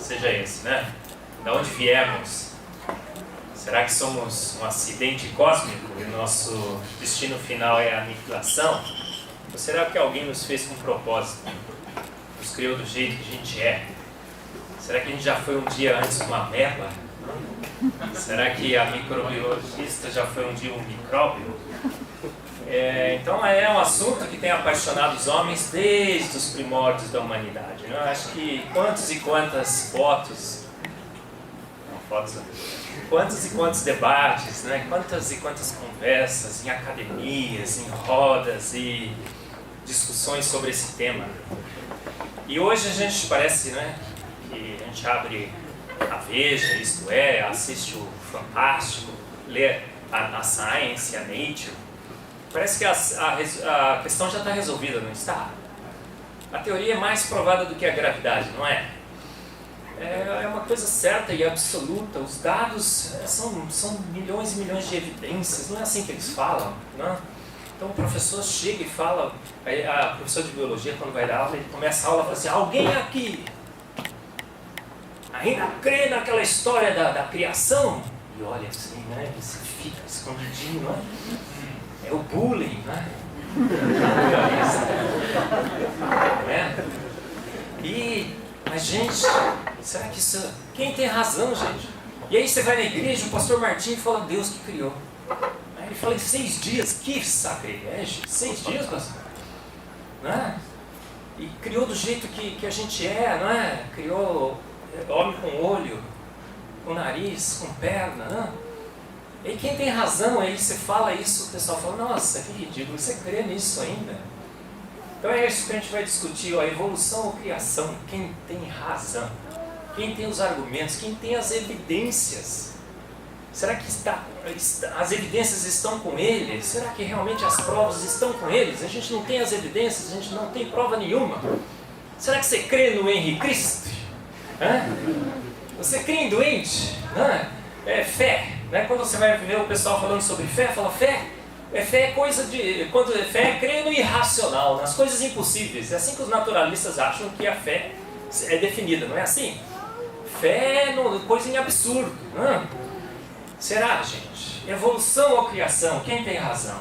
seja esse, né? Da onde viemos? Será que somos um acidente cósmico e nosso destino final é a aniquilação? Ou será que alguém nos fez com propósito? Nos criou do jeito que a gente é? Será que a gente já foi um dia antes uma ameba? Será que a microbiologista já foi um dia um micróbio? Então é um assunto que tem apaixonado os homens desde os primórdios da humanidade. Eu acho que quantos e quantas quantos e quantos debates, né? Quantas e quantas conversas em academias, em rodas e discussões sobre esse tema. E hoje a gente parece, né, que a gente abre a Veja, isto é, assiste o Fantástico, lê a Science, a Nature. Parece que a questão já está resolvida, não está? A teoria é mais provada do que a gravidade, não é? É uma coisa certa e absoluta. Os dados são milhões e milhões de evidências, não é assim que eles falam, não? Então o professor chega e fala, a professora de biologia, quando vai dar aula, ele começa a aula e fala assim: alguém aqui ainda crê naquela história da criação? E olha assim, né? Você fica escondidinho, não é? É o bullying, né? Mas gente, será que isso... Quem tem razão, gente? E aí você vai na igreja, o pastor Martim fala: Deus que criou. Aí ele fala em 6 dias, que sacrilégio, 6 dias, pastor? Né? E criou do jeito que a gente é, não é? Criou homem com olho, com nariz, com perna, né? E quem tem razão, aí você fala isso, o pessoal fala: nossa, que ridículo, você crê nisso ainda? Então é isso que a gente vai discutir, a evolução ou criação, quem tem razão, quem tem os argumentos, quem tem as evidências. Será que as evidências estão com eles? Será que realmente as provas estão com eles? A gente não tem as evidências, a gente não tem prova nenhuma. Será que você crê no Henri Cristo? Você crê em doente? É fé. Né? Quando você vai ver o pessoal falando sobre fé, fala: fé é coisa de... Fé é crer no irracional, nas coisas impossíveis. É assim que os naturalistas acham que a fé é definida, não é assim? Fé é coisa em absurdo. Não? Será, gente? Evolução ou criação? Quem tem razão?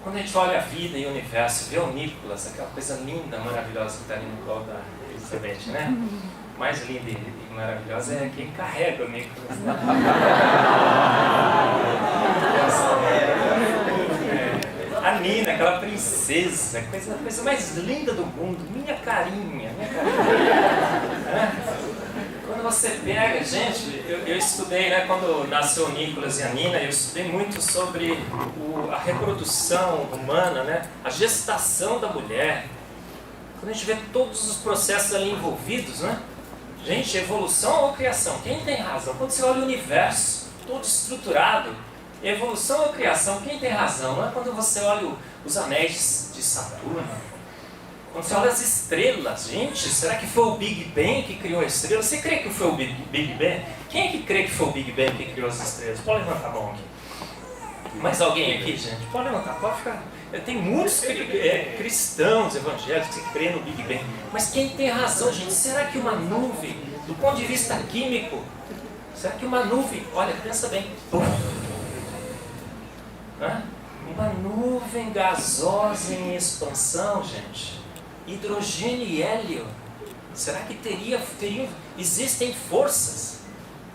Quando a gente olha a vida e o universo, vê o Nicolas, aquela coisa linda, maravilhosa que está ali no colo da Elizabeth, né? Mais linda e maravilhosa é quem carrega o Nicolas. A Nina, aquela princesa, a coisa mais linda do mundo, minha carinha. Quando você pega, gente, eu estudei, né, quando nasceu o Nicolas e a Nina, eu estudei muito sobre a reprodução humana, né, a gestação da mulher. Quando a gente vê todos os processos ali envolvidos, né? Gente, evolução ou criação? Quem tem razão? Quando você olha o universo todo estruturado, evolução ou criação? Quem tem razão? Não é quando você olha os anéis de Saturno? Quando você olha as estrelas, gente, será que foi o Big Bang que criou as estrelas? Você crê que foi o Big Bang? Quem é que crê que foi o Big Bang que criou as estrelas? Pode levantar a mão aqui. Mais alguém aqui, gente? Pode levantar, pode ficar. Tem muitos cristãos evangélicos que creem no Big Bang. Mas quem tem razão, gente? Será que uma nuvem, do ponto de vista químico, será que uma nuvem, olha, pensa bem, uma nuvem gasosa em expansão, gente, hidrogênio e hélio, será que existem forças,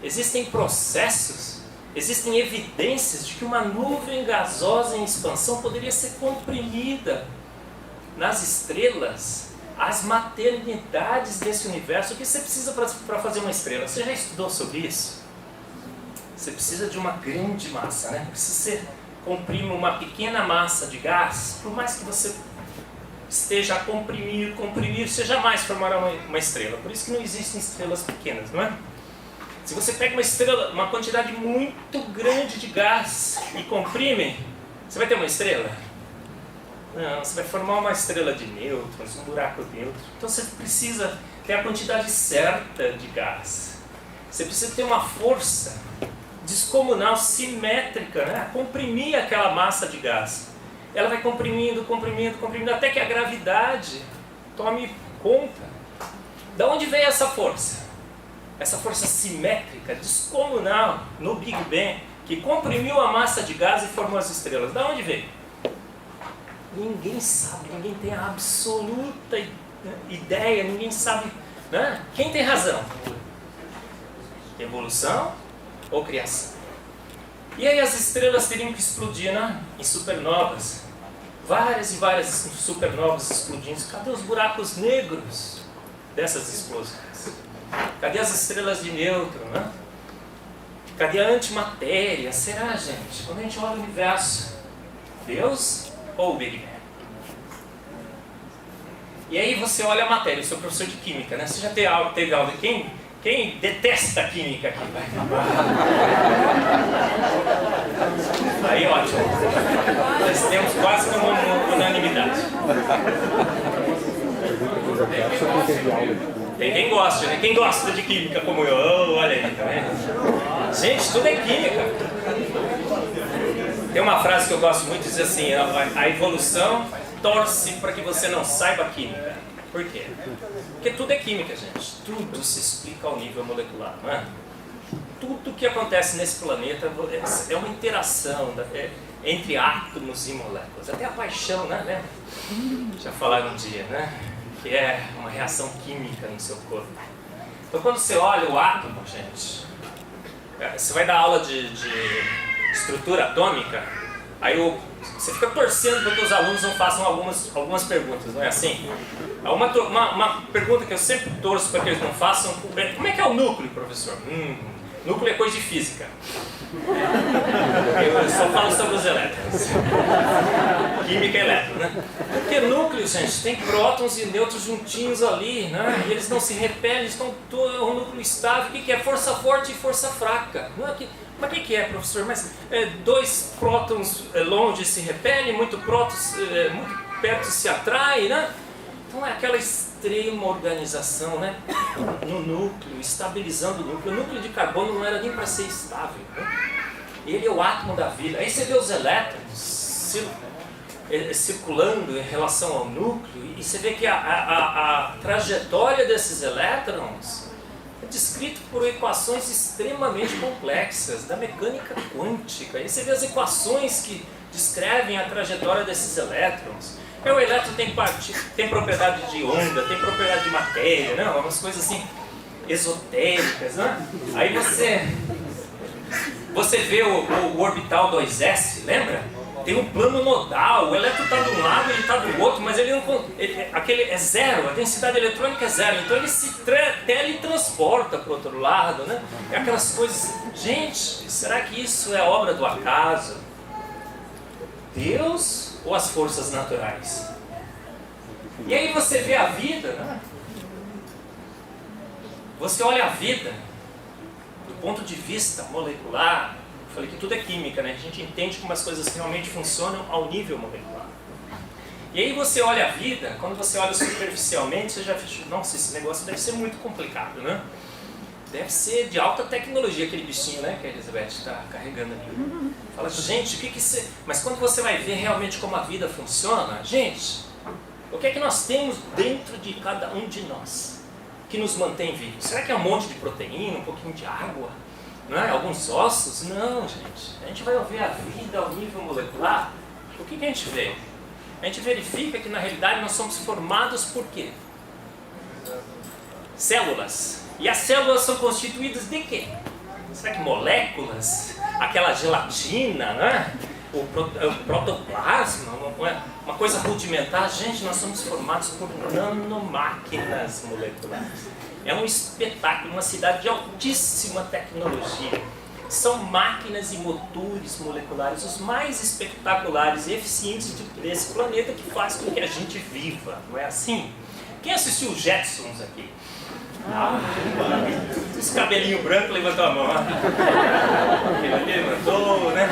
existem processos, existem evidências de que uma nuvem gasosa em expansão poderia ser comprimida nas estrelas, as maternidades desse universo? O que você precisa para fazer uma estrela? Você já estudou sobre isso? Você precisa de uma grande massa, né? Precisa comprimir uma pequena massa de gás, por mais que você esteja a comprimir, você jamais formará uma estrela. Por isso que não existem estrelas pequenas, não é? Se você pega uma estrela, uma quantidade muito grande de gás e comprime, você vai ter uma estrela? Não, você vai formar uma estrela de nêutrons, um buraco neutro. Então você precisa ter a quantidade certa de gás. Você precisa ter uma força descomunal, simétrica, né? Comprimir aquela massa de gás. Ela vai comprimindo, até que a gravidade tome conta. Da onde veio essa força? Essa força simétrica, descomunal, no Big Bang, que comprimiu a massa de gás e formou as estrelas. Da onde veio? Ninguém sabe, ninguém tem a absoluta ideia, ninguém sabe, né? Quem tem razão? Evolução ou criação? E aí as estrelas teriam que explodir, né? Em supernovas. Várias e várias supernovas explodindo. Cadê os buracos negros dessas explosões? Cadê as estrelas de nêutron, né? Cadê a antimatéria? Será, gente? Quando a gente olha o universo, Deus ou o Big Bang? E aí você olha a matéria, eu sou professor de química, né? Você já teve aula de quem detesta química aqui? Aí ótimo. Nós temos quase uma unanimidade. Tem quem gosta, né? Quem gosta de química como eu? Oh, olha aí, tá vendo? Gente, tudo é química. Tem uma frase que eu gosto muito, diz assim: a evolução torce para que você não saiba química. Por quê? Porque tudo é química, gente. Tudo se explica ao nível molecular, não é? Tudo que acontece nesse planeta é uma interação entre átomos e moléculas. Até a paixão, né? Lembra? Já falaram um dia, né? Que é uma reação química no seu corpo. Então quando você olha o átomo, gente, você vai dar aula de estrutura atômica, aí você fica torcendo para que os alunos não façam algumas perguntas, não é assim? Uma pergunta que eu sempre torço para que eles não façam: como é que é o núcleo, professor? Núcleo é coisa de física. Eu só falo sobre os elétrons. Química e elétron, né? Porque núcleo, gente, tem prótons e nêutrons juntinhos ali, né? E eles não se repelem, eles estão todo um núcleo estável. O que é força forte e força fraca? Não é que, mas o que é, professor? Mas dois prótons longe se repelem, muito prótons muito perto se atraem, né? Então é aquela extrema organização, né? No núcleo, estabilizando o núcleo. O núcleo de carbono não era nem para ser estável, né? Ele é o átomo da vida. Aí você vê os elétrons circulando em relação ao núcleo, e você vê que a trajetória desses elétrons é descrita por equações extremamente complexas da mecânica quântica. Aí você vê as equações que descrevem a trajetória desses elétrons. O elétron tem propriedade de onda, tem propriedade de matéria, né? Umas coisas assim esotéricas, né? Aí você vê o orbital 2s, lembra? Tem um plano nodal, o elétron está de um lado, ele está do outro, mas ele aquele é zero, a densidade eletrônica é zero, então ele se teletransporta para o outro lado, né? É aquelas coisas. Gente, será que isso é obra do acaso? Deus ou as forças naturais? E aí você vê a vida, né? Você olha a vida do ponto de vista molecular. Eu falei que tudo é química, né? A gente entende como as coisas realmente funcionam ao nível molecular. E aí você olha a vida, quando você olha superficialmente, você já fica: nossa, esse negócio deve ser muito complicado, né? Deve ser de alta tecnologia aquele bichinho, né, que a Elizabeth está carregando ali. Fala: gente, o que você... Mas quando você vai ver realmente como a vida funciona, gente, o que é que nós temos dentro de cada um de nós que nos mantém vivos? Será que é um monte de proteína, um pouquinho de água, não é? Alguns ossos? Não, gente. A gente vai ver a vida ao nível molecular. O que a gente vê? A gente verifica que na realidade nós somos formados por quê? Células. E as células são constituídas de quê? Será que moléculas? Aquela gelatina, né? O protoplasma, uma coisa rudimentar. Gente, nós somos formados por nanomáquinas moleculares. É um espetáculo, uma cidade de altíssima tecnologia. São máquinas e motores moleculares os mais espetaculares e eficientes desse planeta, que faz com que a gente viva, não é assim? Quem assistiu os Jetsons aqui? Esse cabelinho branco levantou a mão. Aquele ali levantou, né?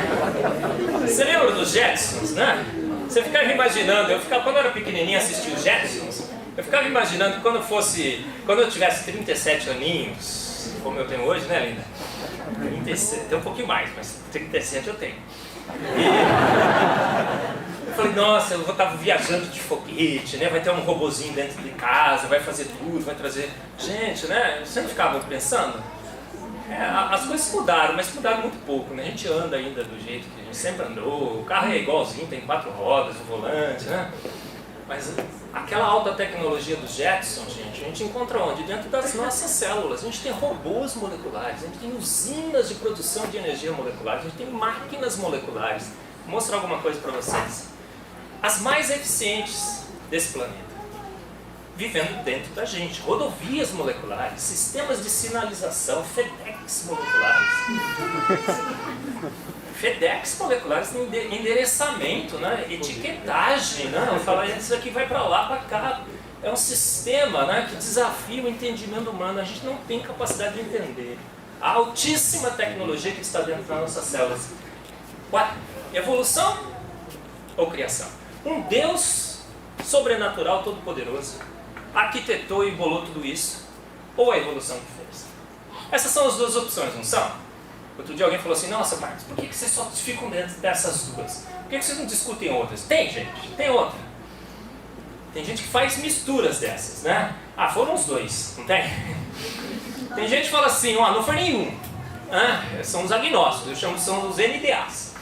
Você lembra dos Jetsons, né? Você ficava imaginando, quando eu era pequenininho assistia os Jetsons, eu ficava imaginando que quando eu tivesse 37 aninhos, como eu tenho hoje, né, linda? 37, tem um pouquinho mais, mas 37 eu tenho. Eu falei, nossa, eu vou estar viajando de foguete, né? Vai ter um robozinho dentro de casa, vai fazer tudo, vai trazer... Gente, né? Eu sempre ficava pensando. As coisas mudaram, mas mudaram muito pouco, né? A gente anda ainda do jeito que a gente sempre andou. O carro é igualzinho, tem 4 rodas, o volante, né? Mas aquela alta tecnologia do Jetson, gente, a gente encontra onde? Dentro das nossas células. A gente tem robôs moleculares, a gente tem usinas de produção de energia molecular, a gente tem máquinas moleculares. Vou mostrar alguma coisa para vocês. As mais eficientes desse planeta, vivendo dentro da gente. Rodovias moleculares, sistemas de sinalização, FedEx moleculares. FedEx moleculares tem endereçamento, né? Etiquetagem, né? Eu falo, isso aqui vai para lá, para cá. É um sistema, né, que desafia o entendimento humano. A gente não tem capacidade de entender a altíssima tecnologia que está dentro das nossas células. Evolução ou criação? Um Deus sobrenatural, todo-poderoso, arquitetou e embolou tudo isso, ou a evolução que fez? Essas são as duas opções, não são? Outro dia alguém falou assim, nossa Marcos, por que vocês só ficam dentro dessas duas? Por que vocês não discutem outras? Tem gente, tem outra. Tem gente que faz misturas dessas, né? Ah, foram os dois, não tem? Tem gente que fala assim, ó, não foi nenhum. São os agnósticos, eu chamo, são os NDAs.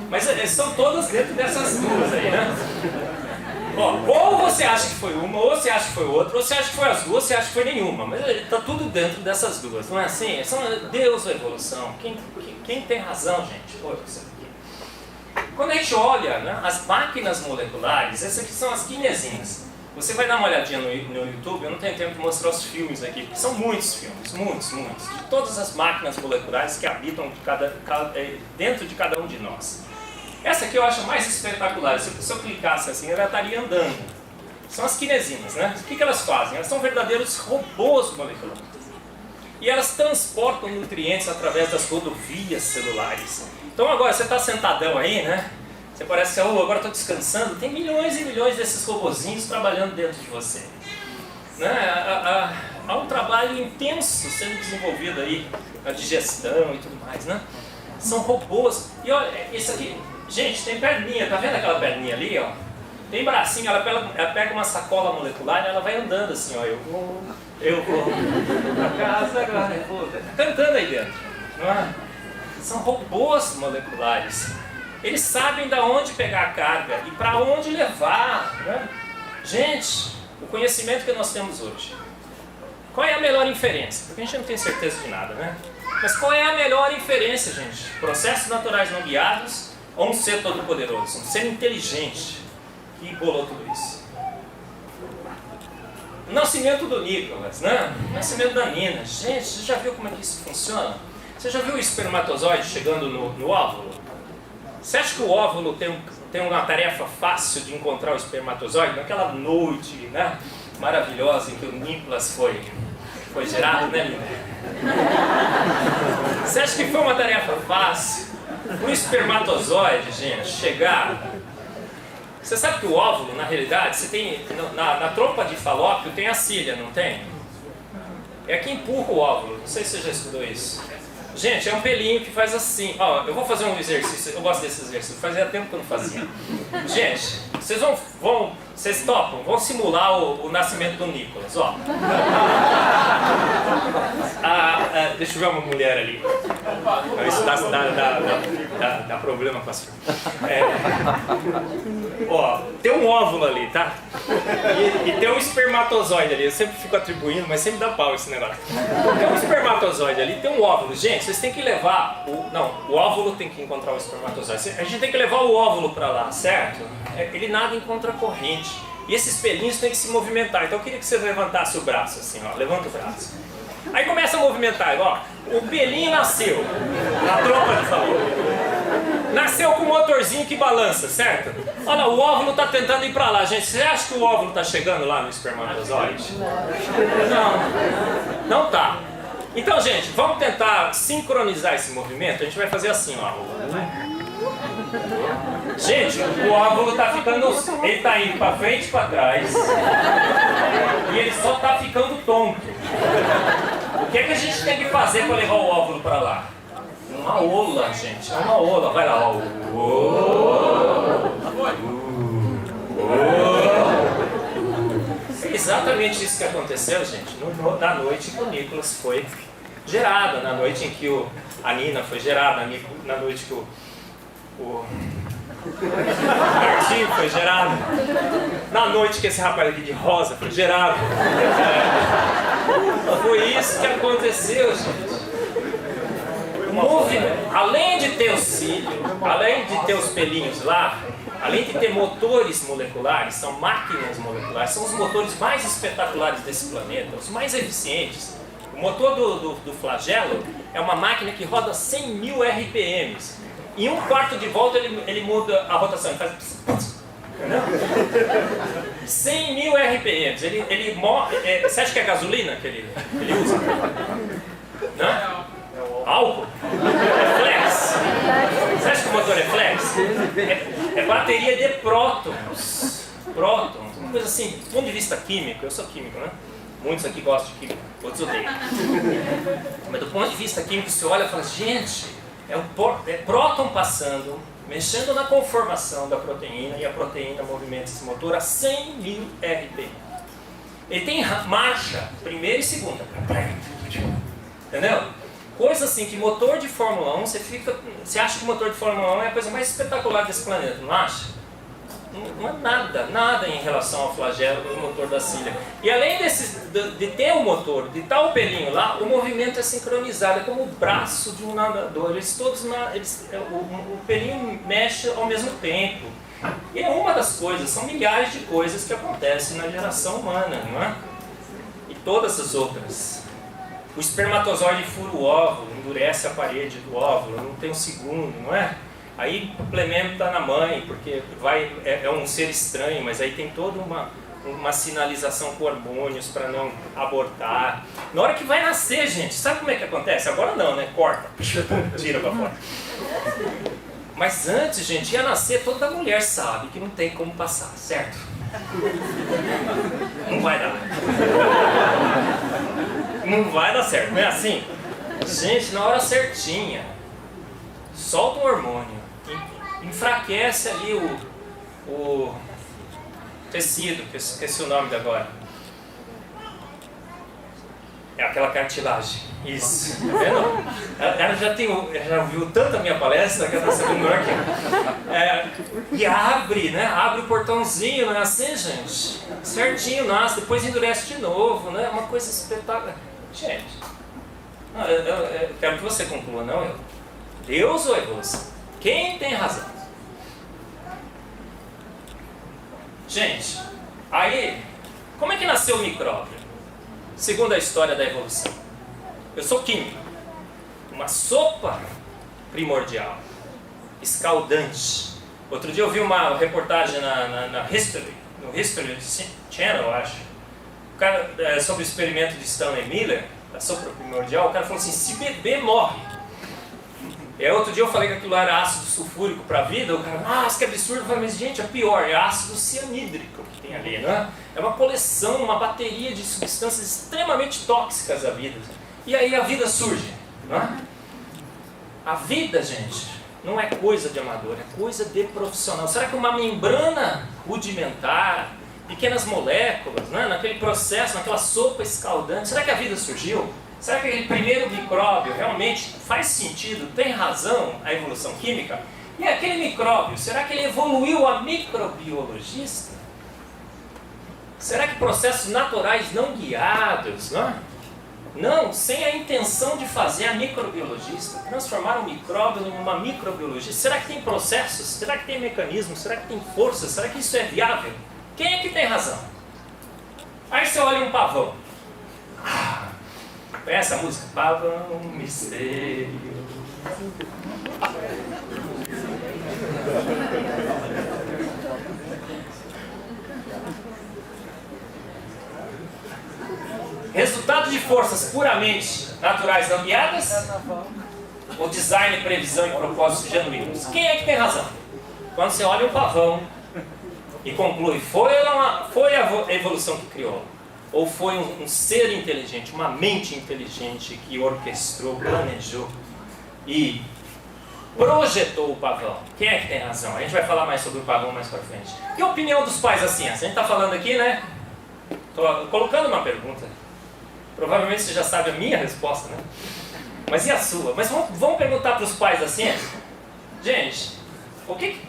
Mas eles são todas dentro dessas duas aí, né? Ó, ou você acha que foi uma, ou você acha que foi outra, ou você acha que foi as duas, ou você acha que foi nenhuma. Mas está tudo dentro dessas duas, não é assim? São Deus ou evolução. Quem tem razão, gente? Olha isso aqui. Quando a gente olha, né, as máquinas moleculares, essas aqui são as kinesinas. Você vai dar uma olhadinha no YouTube, eu não tenho tempo de mostrar os filmes aqui, porque são muitos filmes, muitos, de todas as máquinas moleculares que habitam dentro de cada um de nós. Essa aqui eu acho mais espetacular, se eu clicasse assim, ela estaria andando. São as kinesinas, né? O que elas fazem? Elas são verdadeiros robôs moleculares. E elas transportam nutrientes através das rodovias celulares. Então agora, você está sentadão aí, né? Você parece que, agora estou descansando. Tem milhões e milhões desses robozinhos trabalhando dentro de você. Né? Há um trabalho intenso sendo desenvolvido aí, na digestão e tudo mais, né? São robôs. E olha, isso aqui, gente, tem perninha, tá vendo aquela perninha ali, ó? Tem bracinho, ela pega uma sacola molecular e ela vai andando assim, ó. Eu vou pra casa agora, eu vou. Tá cantando aí dentro, não é? São robôs moleculares. Eles sabem de onde pegar a carga e para onde levar, né? Gente, o conhecimento que nós temos hoje. Qual é a melhor inferência? Porque a gente não tem certeza de nada, né? Mas qual é a melhor inferência, gente? Processos naturais não guiados ou um ser todo-poderoso? Um ser inteligente que bolou tudo isso? O nascimento do Nicholas, né? O nascimento da Nina. Gente, você já viu como é que isso funciona? Você já viu o espermatozoide chegando no óvulo? Você acha que o óvulo tem uma tarefa fácil de encontrar o espermatozoide? Naquela noite, né, maravilhosa em que o Nicholas foi gerado, né, Lina? Você acha que foi uma tarefa fácil? O espermatozoide, gente, chegar... Você sabe que o óvulo, na realidade, você tem na trompa de Falópio tem a cília, não tem? É que empurra o óvulo. Não sei se você já estudou isso. Gente, é um pelinho que faz assim. Ó, eu vou fazer um exercício, eu gosto desse exercício, fazia tempo que eu não fazia. Gente, vocês topam, vão simular o nascimento do Nicholas, ó. Deixa eu ver uma mulher ali. Isso dá problema com a sua. Ó, tem um óvulo ali, tá? E tem um espermatozoide ali. Eu sempre fico atribuindo, mas sempre dá pau esse negócio. Tem um espermatozoide ali, tem um óvulo. Gente, vocês têm que levar... o óvulo tem que encontrar o espermatozoide. A gente tem que levar o óvulo pra lá, certo? Ele nada em contracorrente. E esses pelinhos têm que se movimentar. Então eu queria que você levantasse o braço assim, ó. Levanta o braço. Aí começa a movimentar, ó. O pelinho nasceu na trompa de Falópio. Nasceu com um motorzinho que balança, certo? Olha, o óvulo está tentando ir para lá, gente. Você acha que o óvulo está chegando lá no espermatozoide? Não tá. Então, gente, vamos tentar sincronizar esse movimento. A gente vai fazer assim, ó. Gente, o óvulo está ficando... Ele está indo para frente e para trás. E ele só está ficando tonto. O que é que a gente tem que fazer para levar o óvulo para lá? Uma ola, gente. É uma ola. Vai lá, ó. Exatamente isso que aconteceu, gente, na noite que o Nicolas foi gerado, na noite em que a Nina foi gerada, na noite que o Martim foi gerado, na noite que esse rapaz aqui de rosa foi gerado. Foi isso que aconteceu, gente. O movimento, além de ter os cílios, além de ter os pelinhos lá, além de ter motores moleculares, são máquinas moleculares, são os motores mais espetaculares desse planeta, os mais eficientes. O motor do flagelo é uma máquina que roda 100.000 RPMs. Em um quarto de volta ele muda a rotação, ele faz... Entendeu? 100.000 RPMs. Você acha que é gasolina que ele usa? Não? Álcool? É flex? Você acha que o motor é flex? É bateria de prótons. Prótons, uma coisa assim, do ponto de vista químico, eu sou químico, né? Muitos aqui gostam de química, outros odeiam. Mas do ponto de vista químico, você olha e fala, gente, é próton passando, mexendo na conformação da proteína, e a proteína movimenta esse motor a 100.000 RPM. Ele tem marcha, primeira e segunda. Entendeu? Coisa assim que motor de Fórmula 1, você acha que o motor de Fórmula 1 é a coisa mais espetacular desse planeta, não acha? Não é nada em relação ao flagelo do motor da cília. E além de ter o motor, de estar o pelinho lá, o movimento é sincronizado, é como o braço de um nadador. O pelinho mexe ao mesmo tempo. E é uma das coisas, são milhares de coisas que acontecem na geração humana, não é? E todas as outras. O espermatozoide fura o óvulo, endurece a parede do óvulo, não tem um segundo, não é? Aí complementa na mãe, porque é um ser estranho, mas aí tem toda uma sinalização com hormônios para não abortar. Na hora que vai nascer, gente, sabe como é que acontece? Agora não, né? Corta, tira para fora. Mas antes, gente, ia nascer, toda mulher sabe que não tem como passar, certo? Não vai dar. Não vai dar certo, não é assim? Gente, na hora certinha, solta um hormônio, enfraquece ali o tecido, que eu esqueci o nome de agora. É aquela cartilagem. Isso. Tá vendo? Ela já viu tanto a minha palestra que ela está sabendo melhor que eu. E abre, né? Abre o portãozinho, não é assim, gente? Certinho, nasce, depois endurece de novo, né? É uma coisa espetacular. Gente, não, eu quero que você conclua, não eu. Deus ou evolução? Quem tem razão? Gente, aí, como é que nasceu o micróbio? Segundo a história da evolução. Eu sou químico. Uma sopa primordial, escaldante. Outro dia eu vi uma reportagem no History Channel, eu acho. O cara, sobre o experimento de Stanley Miller, da sopa primordial, o cara falou assim, se beber, morre. Outro dia eu falei que aquilo era ácido sulfúrico para a vida, o cara, nossa, que absurdo. Eu falei, mas gente, é pior, é ácido cianídrico que tem ali, né? É uma coleção, uma bateria de substâncias extremamente tóxicas à vida. E aí a vida surge, não é? A vida, gente, não é coisa de amador, é coisa de profissional. Será que uma membrana rudimentar, pequenas moléculas, né? Naquele processo, naquela sopa escaldante, será que a vida surgiu? Será que aquele primeiro micróbio realmente faz sentido, tem razão a evolução química? E aquele micróbio, será que ele evoluiu a microbiologista? Será que processos naturais não guiados, não? Não, sem a intenção de fazer a microbiologista, transformar o micróbio em uma microbiologista. Será que tem processos? Será que tem mecanismos? Será que tem força? Será que isso é viável? Quem é que tem razão? Aí você olha um pavão. Conhece a música? Pavão, mistério. Resultado de forças puramente naturais não guiadas ou design, previsão e propósitos genuínos? Quem é que tem razão? Quando você olha um pavão e conclui, foi a evolução que criou? Ou foi um ser inteligente, uma mente inteligente que orquestrou, planejou e projetou o pavão. Quem é que tem razão? A gente vai falar mais sobre o pavão mais pra frente. E a opinião dos pais da ciência? A gente está falando aqui, né? Estou colocando uma pergunta. Provavelmente você já sabe a minha resposta, né? Mas e a sua? Mas vamos perguntar para os pais da ciência? Gente, o que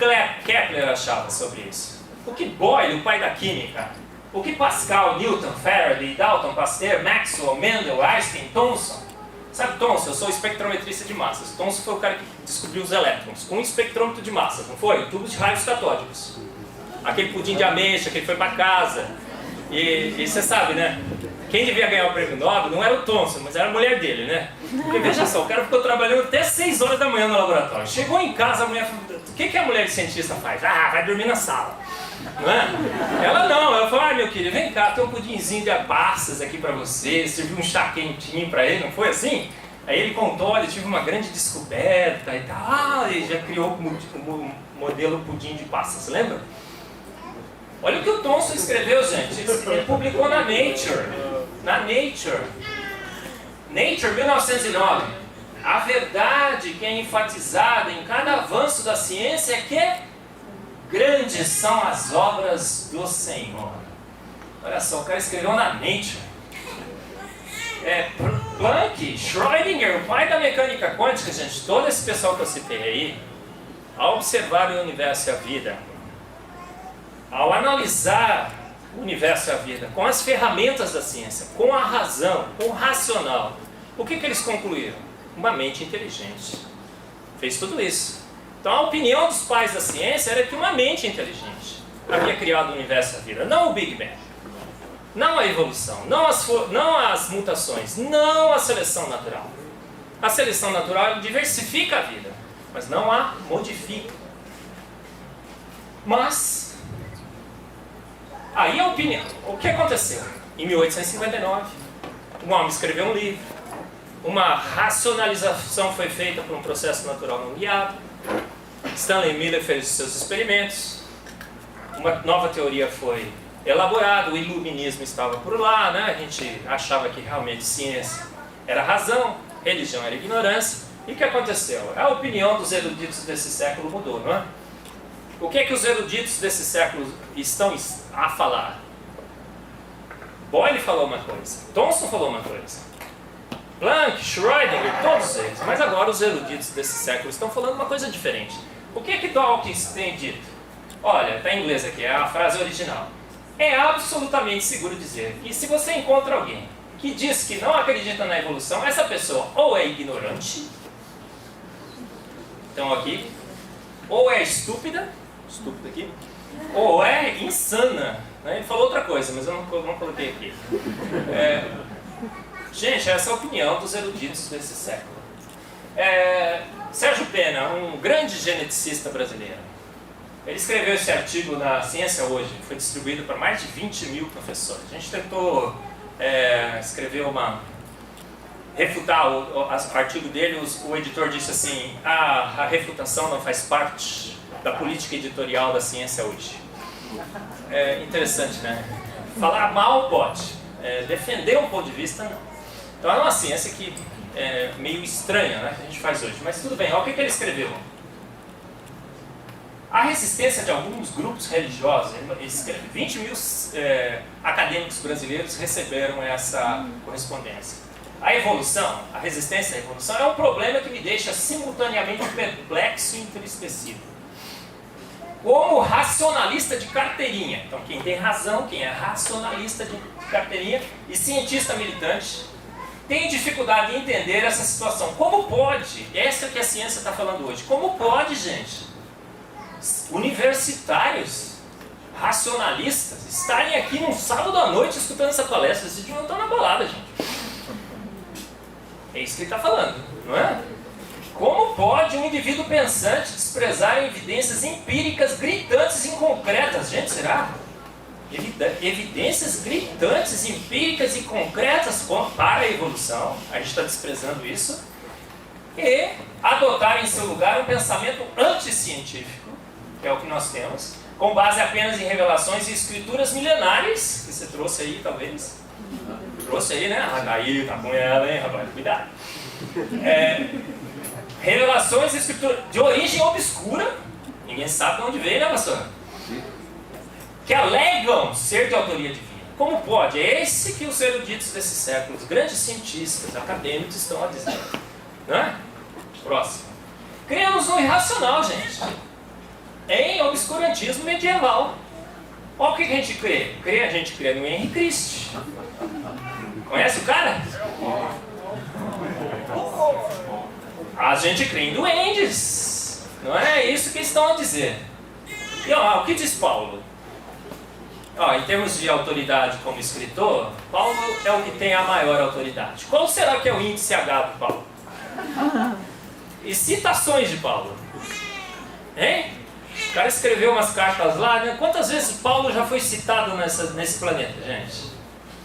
Kepler achava sobre isso? O que Boyle, o pai da química? O que Pascal, Newton, Faraday, Dalton, Pasteur, Maxwell, Mendel, Einstein, Thomson? Sabe Thomson? Eu sou espectrometrista de massas. Thomson foi o cara que descobriu os elétrons com um espectrômetro de massas, não foi? Tubos de raios catódicos. Aquele pudim de ameixa que ele foi para casa. E você sabe, né? Quem devia ganhar o prêmio Nobel não era o Thomson, mas era a mulher dele, né? Porque veja só, o cara ficou trabalhando até 6 horas da manhã no laboratório. Chegou em casa, a mulher falou, o que a mulher de cientista faz? Ah, vai dormir na sala. Não é? Ela não, ela falou, meu querido, vem cá, tem um pudinzinho de passas aqui pra você, serviu um chá quentinho pra ele, não foi assim? Aí ele contou, olha, tive uma grande descoberta e tal, e já criou o modelo pudim de passas, lembra? Olha o que o Thomson escreveu, gente, ele publicou na Nature, Nature, 1909. A verdade que é enfatizada em cada avanço da ciência é que grandes são as obras do Senhor. Olha só, o cara escreveu na Nature. Planck, Schrödinger, o pai da mecânica quântica, gente, todo esse pessoal que eu citei aí, ao observar o universo e a vida, ao analisar o universo e a vida, com as ferramentas da ciência, com a razão, com o racional, o que eles concluíram? Uma mente inteligente. Fez tudo isso. Então a opinião dos pais da ciência era que uma mente inteligente havia criado o universo e a vida, não o Big Bang, não a evolução, não as mutações, não a seleção natural. A seleção natural diversifica a vida, mas não a modifica. Mas, aí a opinião, o que aconteceu? Em 1859, um homem escreveu um livro, uma racionalização foi feita por um processo natural não guiado, Stanley Miller fez os seus experimentos, uma nova teoria foi elaborada, o iluminismo estava por lá, né? A gente achava que realmente ciência era razão, religião era ignorância, e o que aconteceu? A opinião dos eruditos desse século mudou, não é? O que é que os eruditos desse século estão a falar? Boyle falou uma coisa, Thomson falou uma coisa, Planck, Schrödinger, todos eles. Mas agora os eruditos desse século estão falando uma coisa diferente. O que é que Dawkins tem dito? Olha, está em inglês aqui, é a frase original. É absolutamente seguro dizer que se você encontra alguém que diz que não acredita na evolução, essa pessoa ou é ignorante, então aqui, ou é estúpida aqui, ou é insana. Ele falou outra coisa, mas eu não coloquei aqui. Gente, essa é a opinião dos eruditos desse século. Sérgio Pena, um grande geneticista brasileiro, ele escreveu esse artigo na Ciência Hoje, foi distribuído para mais de 20 mil professores. A gente tentou refutar o artigo dele, o editor disse assim, a refutação não faz parte da política editorial da Ciência Hoje. Interessante, né? Falar mal pode, defender um ponto de vista não. Então é uma ciência que é meio estranha, né, que a gente faz hoje, mas tudo bem. Olha o que ele escreveu. A resistência de alguns grupos religiosos, 20 mil acadêmicos brasileiros receberam essa correspondência. A resistência à evolução é um problema que me deixa simultaneamente perplexo e entristecido. Como racionalista de carteirinha, então quem tem razão, quem é racionalista de carteirinha e cientista militante, tem dificuldade em entender essa situação. Como pode? Essa que a ciência está falando hoje. Como pode, gente, universitários, racionalistas, estarem aqui num sábado à noite escutando essa palestra? Vocês deviam estar na balada, gente. É isso que ele está falando, não é? Como pode um indivíduo pensante desprezar evidências empíricas gritantes e inconcretas? Gente, será? Evidências gritantes, empíricas e concretas para a evolução, a gente está desprezando isso, e adotar em seu lugar um pensamento anticientífico, que é o que nós temos, com base apenas em revelações e escrituras milenares, que você trouxe aí, talvez. Trouxe aí, né? Aí, tá com ela, hein, rapaz? Cuidado. Revelações de origem obscura, ninguém sabe de onde veio, né, pastor? Que alegam ser de autoria divina. Como pode? É esse que os eruditos desse século, os grandes cientistas, acadêmicos estão a dizer. Né? Próximo. Cremos no irracional, gente. Em obscurantismo medieval. Olha o que a gente crê. A gente crê no Henry Christ. Conhece o cara? A gente crê em duendes. Não é isso que estão a dizer. E ó, o que diz Paulo? Ó, em termos de autoridade como escritor, Paulo é o que tem a maior autoridade. Qual será que é o índice H do Paulo? E citações de Paulo? Hein? O cara escreveu umas cartas lá, né? Quantas vezes Paulo já foi citado nesse planeta, gente?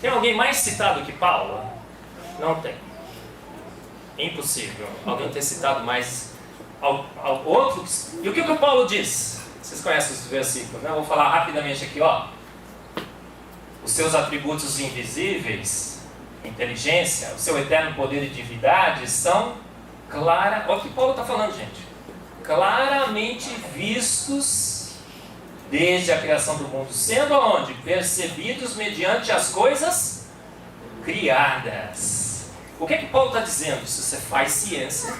Tem alguém mais citado que Paulo? Não tem. Impossível alguém ter citado mais outros. E o que o Paulo diz? Vocês conhecem os versículos, né? Eu vou falar rapidamente aqui, ó. Os seus atributos invisíveis, inteligência, o seu eterno poder e divindade são olha o que Paulo está falando, gente. Claramente vistos desde a criação do mundo, sendo aonde? Percebidos mediante as coisas criadas. O que é que Paulo está dizendo? Se você faz ciência,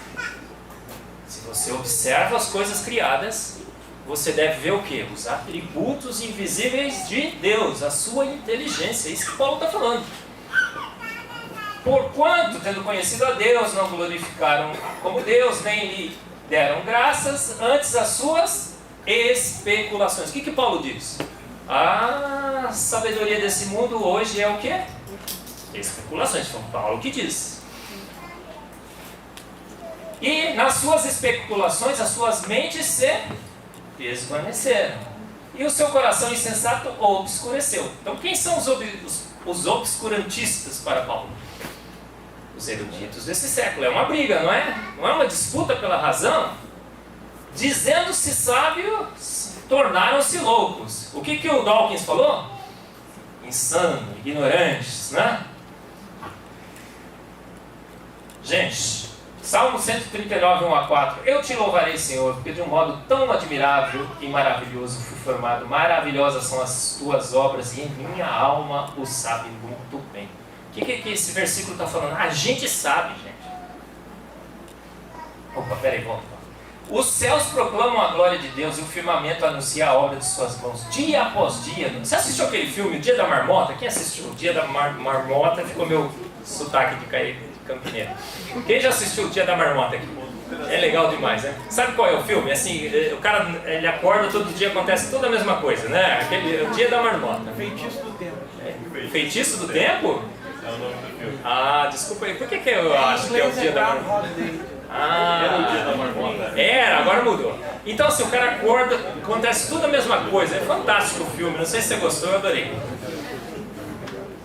se você observa as coisas criadas, você deve ver o quê? Os atributos invisíveis de Deus, a sua inteligência. É isso que Paulo está falando. Porquanto, tendo conhecido a Deus, não glorificaram como Deus, nem lhe deram graças, antes as suas especulações. O que Paulo diz? A sabedoria desse mundo hoje é o quê? Especulações. Foi Paulo que diz. E nas suas especulações, as suas mentes se desvaneceram. E o seu coração insensato obscureceu. Então quem são os obscurantistas para Paulo? Os eruditos desse século. É uma briga, não é? Não é uma disputa pela razão. Dizendo-se sábios, tornaram-se loucos. O que o Dawkins falou? Insano, ignorantes, né? Gente, Salmo 139, 1 a 4. Eu te louvarei, Senhor, porque de um modo tão admirável e maravilhoso fui formado. Maravilhosas são as tuas obras e em minha alma o sabe muito bem. O que esse versículo está falando? A gente sabe, gente. Opa, peraí, volta. Os céus proclamam a glória de Deus e o firmamento anuncia a obra de suas mãos, dia após dia. Você assistiu aquele filme, O Dia da Marmota? Quem assistiu? O Dia da Marmota ficou meu sotaque de campineiro. Quem já assistiu O Dia da Marmota aqui? É legal demais, né? Sabe qual é o filme? Assim, o cara ele acorda, todo dia acontece toda a mesma coisa, né? O Dia da Marmota. Feitiço do Tempo. Feitiço do Tempo? É o nome do filme. Ah, desculpa aí. Por que eu acho que é o Dia da Marmota? Era o Dia da Marmota. Era, agora mudou. Então assim, o cara acorda, acontece tudo a mesma coisa. É fantástico o filme, não sei se você gostou, eu adorei.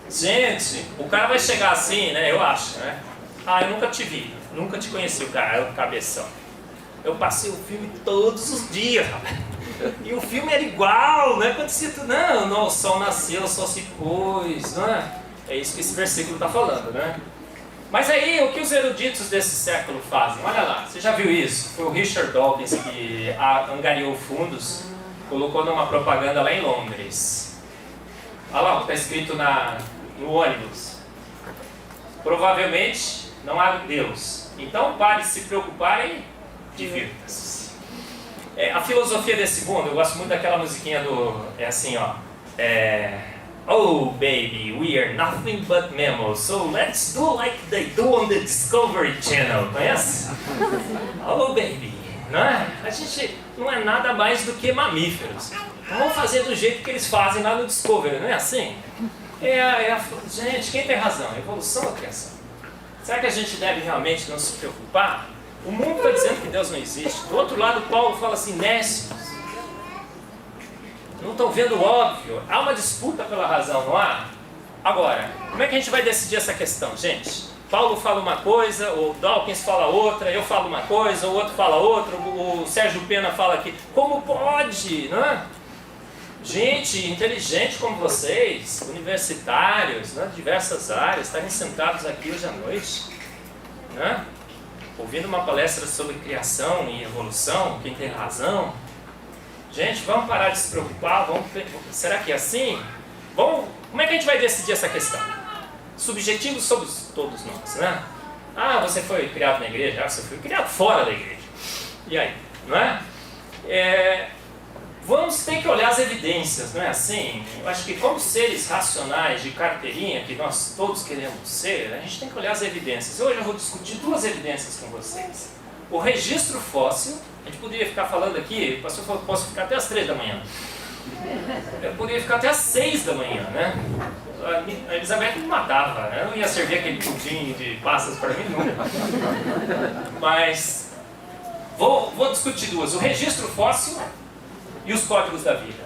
Gente, o cara vai chegar assim, né? Eu acho, né? Ah, eu nunca te vi, nunca te conheci, o cara, é o cabeção. Eu passei o filme todos os dias, rapaz. E o filme era igual, né? Quando você... Não, o sol nasceu, o sol se pôs, não é? É isso que esse versículo está falando, né? Mas aí, o que os eruditos desse século fazem? Olha lá, você já viu isso? Foi o Richard Dawkins que angariou fundos, colocou numa propaganda lá em Londres. Olha lá o que está escrito no ônibus. Provavelmente não há Deus. Então pare de se preocupar e divirta-se. A filosofia desse mundo, eu gosto muito daquela musiquinha é assim, ó. Oh baby, we are nothing but mammals, so let's do like they do on the Discovery Channel. Conhece? Oh baby, não é? A gente não é nada mais do que mamíferos. Então vamos fazer do jeito que eles fazem lá no Discovery, não é assim? Gente, quem tem razão? Evolução ou criação? Será que a gente deve realmente não se preocupar? O mundo está dizendo que Deus não existe. Do outro lado, Paulo fala assim, nécios. Não estão vendo o óbvio. Há uma disputa pela razão, não há? Agora, como é que a gente vai decidir essa questão, gente? Paulo fala uma coisa, o Dawkins fala outra, eu falo uma coisa, o outro fala outra, o Sérgio Pena fala aqui. Como pode, não é? Gente inteligente como vocês, universitários, né, de diversas áreas, estarem sentados aqui hoje à noite, né? ouvindo uma palestra sobre criação e evolução, quem tem razão. Gente, vamos parar de se preocupar, será que é assim? Como é que a gente vai decidir essa questão? Subjetivo somos todos nós, né? Ah, você foi criado na igreja, você foi criado fora da igreja. E aí, não é? Vamos ter que olhar as evidências, não é assim? Eu acho que como seres racionais de carteirinha, que nós todos queremos ser, a gente tem que olhar as evidências. Hoje eu vou discutir 2 evidências com vocês. O registro fóssil, a gente poderia ficar falando aqui, o pastor falou que posso ficar até as 3 da manhã. Eu poderia ficar até as 6 da manhã, né? A Elizabeth me matava, né? Eu não ia servir aquele pudim de passas para mim nunca. Mas vou discutir 2, o registro fóssil e os códigos da vida.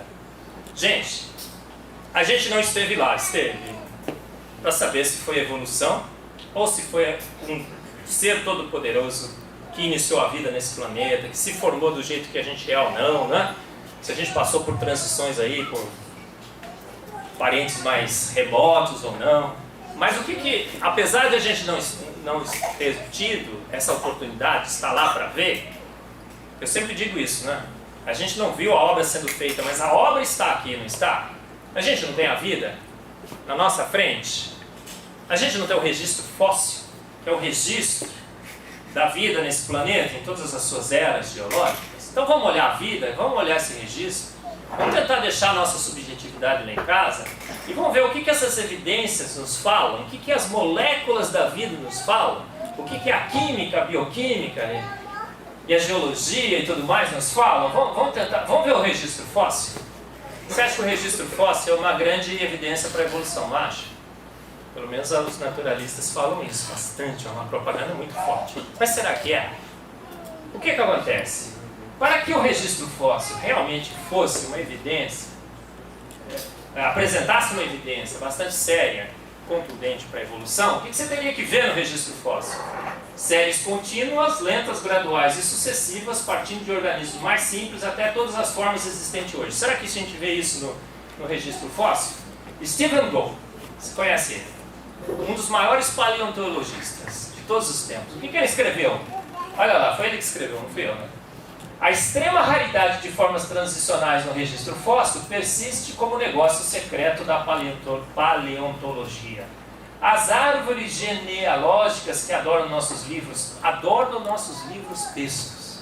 Gente, a gente não esteve lá, esteve para saber se foi evolução ou se foi um ser todo-poderoso que iniciou a vida nesse planeta, que se formou do jeito que a gente é ou não, né? Se a gente passou por transições aí, por parentes mais remotos ou não. Mas o que apesar de a gente não ter tido essa oportunidade de estar lá para ver, eu sempre digo isso, né? A gente não viu a obra sendo feita, mas a obra está aqui, não está? A gente não tem a vida na nossa frente? A gente não tem o registro fóssil, que é o registro da vida nesse planeta, em todas as suas eras geológicas? Então vamos olhar a vida, vamos olhar esse registro, vamos tentar deixar a nossa subjetividade lá em casa e vamos ver o que essas evidências nos falam, o que as moléculas da vida nos falam, o que a química, a bioquímica e a geologia e tudo mais nos falam. Vamos ver o registro fóssil? Você acha que o registro fóssil é uma grande evidência para a evolução, não acha? Pelo menos os naturalistas falam isso bastante, é uma propaganda muito forte. Mas será que é? O que acontece? Para que o registro fóssil realmente fosse uma evidência, apresentasse uma evidência bastante séria, contundente para a evolução, o que você teria que ver no registro fóssil? Séries contínuas, lentas, graduais e sucessivas, partindo de organismos mais simples até todas as formas existentes hoje. Será que a gente vê isso no registro fóssil? Stephen Gould, você conhece ele? Um dos maiores paleontologistas de todos os tempos. O que ele escreveu? Olha lá, foi ele que escreveu, não fui eu, né? A extrema raridade de formas transicionais no registro fóssil persiste como negócio secreto da paleontologia. As árvores genealógicas que adornam nossos livros textos.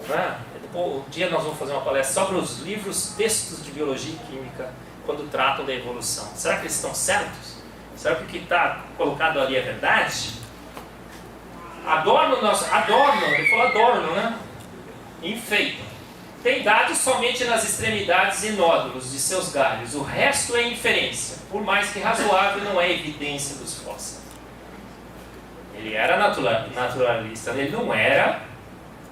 Não é? Um dia nós vamos fazer uma palestra sobre os livros textos de biologia e química quando tratam da evolução. Será que eles estão certos? Será que o que está colocado ali é verdade? Adornam, ele falou adornam, né? Enfeitam. Tem dados somente nas extremidades e nódulos de seus galhos. O resto é inferência. Por mais que razoável, não é evidência dos fósseis. Ele era naturalista, ele não era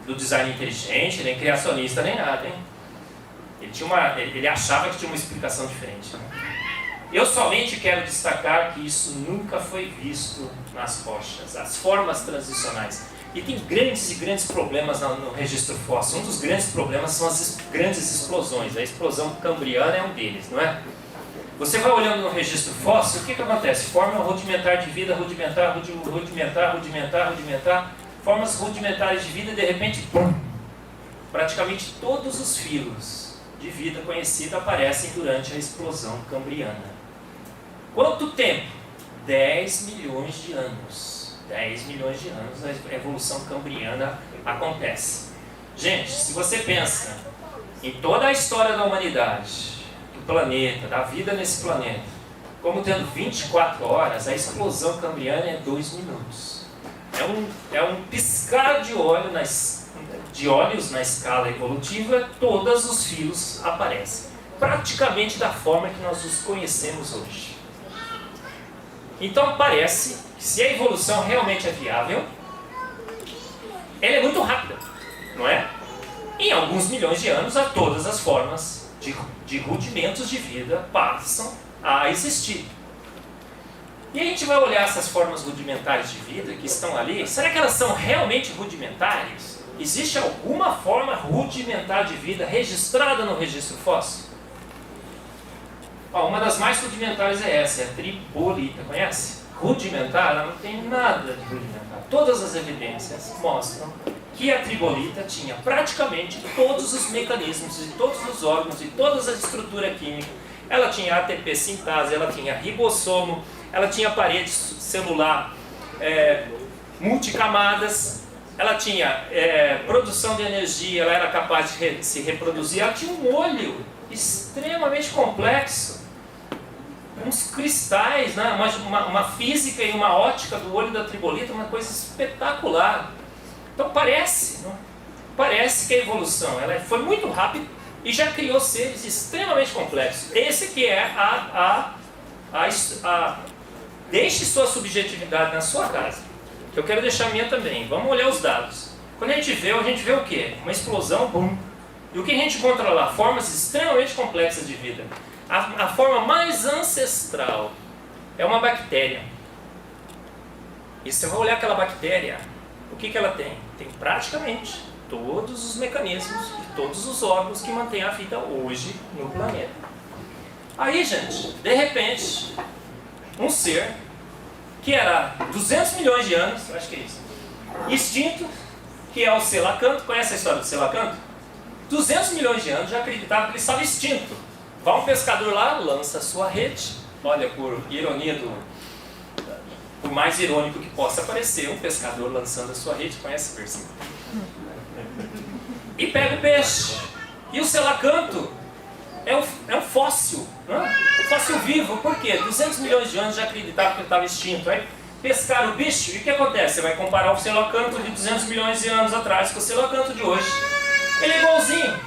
do design inteligente, nem criacionista, nem nada, hein? Ele achava que tinha uma explicação diferente, né? Eu somente quero destacar que isso nunca foi visto nas rochas, as formas transicionais. E tem grandes e grandes problemas no registro fóssil. Um dos grandes problemas são as grandes explosões. A explosão cambriana é um deles, não é? Você vai olhando no registro fóssil, o que acontece? Forma rudimentar de vida, rudimentar, formas rudimentares de vida e de repente, pum, praticamente todos os filos de vida conhecida aparecem durante a explosão cambriana. Quanto tempo? 10 milhões de anos. 10 milhões de anos a evolução cambriana acontece. Gente, se você pensa em toda a história da humanidade, do planeta, da vida nesse planeta, como tendo 24 horas, a explosão cambriana é 2 minutos. É um piscar de olhos na escala evolutiva, todos os filos aparecem. Praticamente da forma que nós os conhecemos hoje. Então parece que se a evolução realmente é viável, ela é muito rápida, não é? Em alguns milhões de anos, todas as formas de rudimentos de vida passam a existir. E a gente vai olhar essas formas rudimentares de vida que estão ali, será que elas são realmente rudimentares? Existe alguma forma rudimentar de vida registrada no registro fóssil? Uma das mais rudimentares é essa, é a tribolita, conhece? Rudimentar, ela não tem nada de rudimentar. todas as evidências mostram que a tribolita tinha praticamente todos os mecanismos, e todos os órgãos, e toda a estrutura química. Ela tinha ATP sintase, ela tinha ribossomo, ela tinha parede celular multicamadas, ela tinha produção de energia, ela era capaz de se reproduzir, ela tinha um olho extremamente complexo, uns cristais, né? uma física e uma ótica do olho da tribolita, uma coisa espetacular. Então parece que a evolução ela foi muito rápida e já criou seres extremamente complexos. Esse que é deixe sua subjetividade na sua casa, que eu quero deixar a minha também. Vamos olhar os dados. Quando a gente vê o quê? Uma explosão, bum. E o que a gente encontra lá? Formas extremamente complexas de vida. A forma mais ancestral é uma bactéria. E você vai olhar aquela bactéria, o que ela tem? Tem praticamente todos os mecanismos e todos os órgãos que mantêm a vida hoje no planeta. Aí, gente, de repente, um ser que era 200 milhões de anos, acho que é isso, extinto, que é o selacanto. Conhece a história do selacanto? 200 milhões de anos já acreditava que ele estava extinto. Vai um pescador lá, lança a sua rede, olha, por ironia por mais irônico que possa parecer, um pescador lançando a sua rede, conhece esse versículo? E pega o peixe. E o selacanto é um fóssil, né? Um fóssil vivo. Por quê? 200 milhões de anos já acreditava que ele estava extinto. Aí pescaram o bicho, e o que acontece? Você vai comparar o selacanto de 200 milhões de anos atrás com o selacanto de hoje. Ele é igualzinho,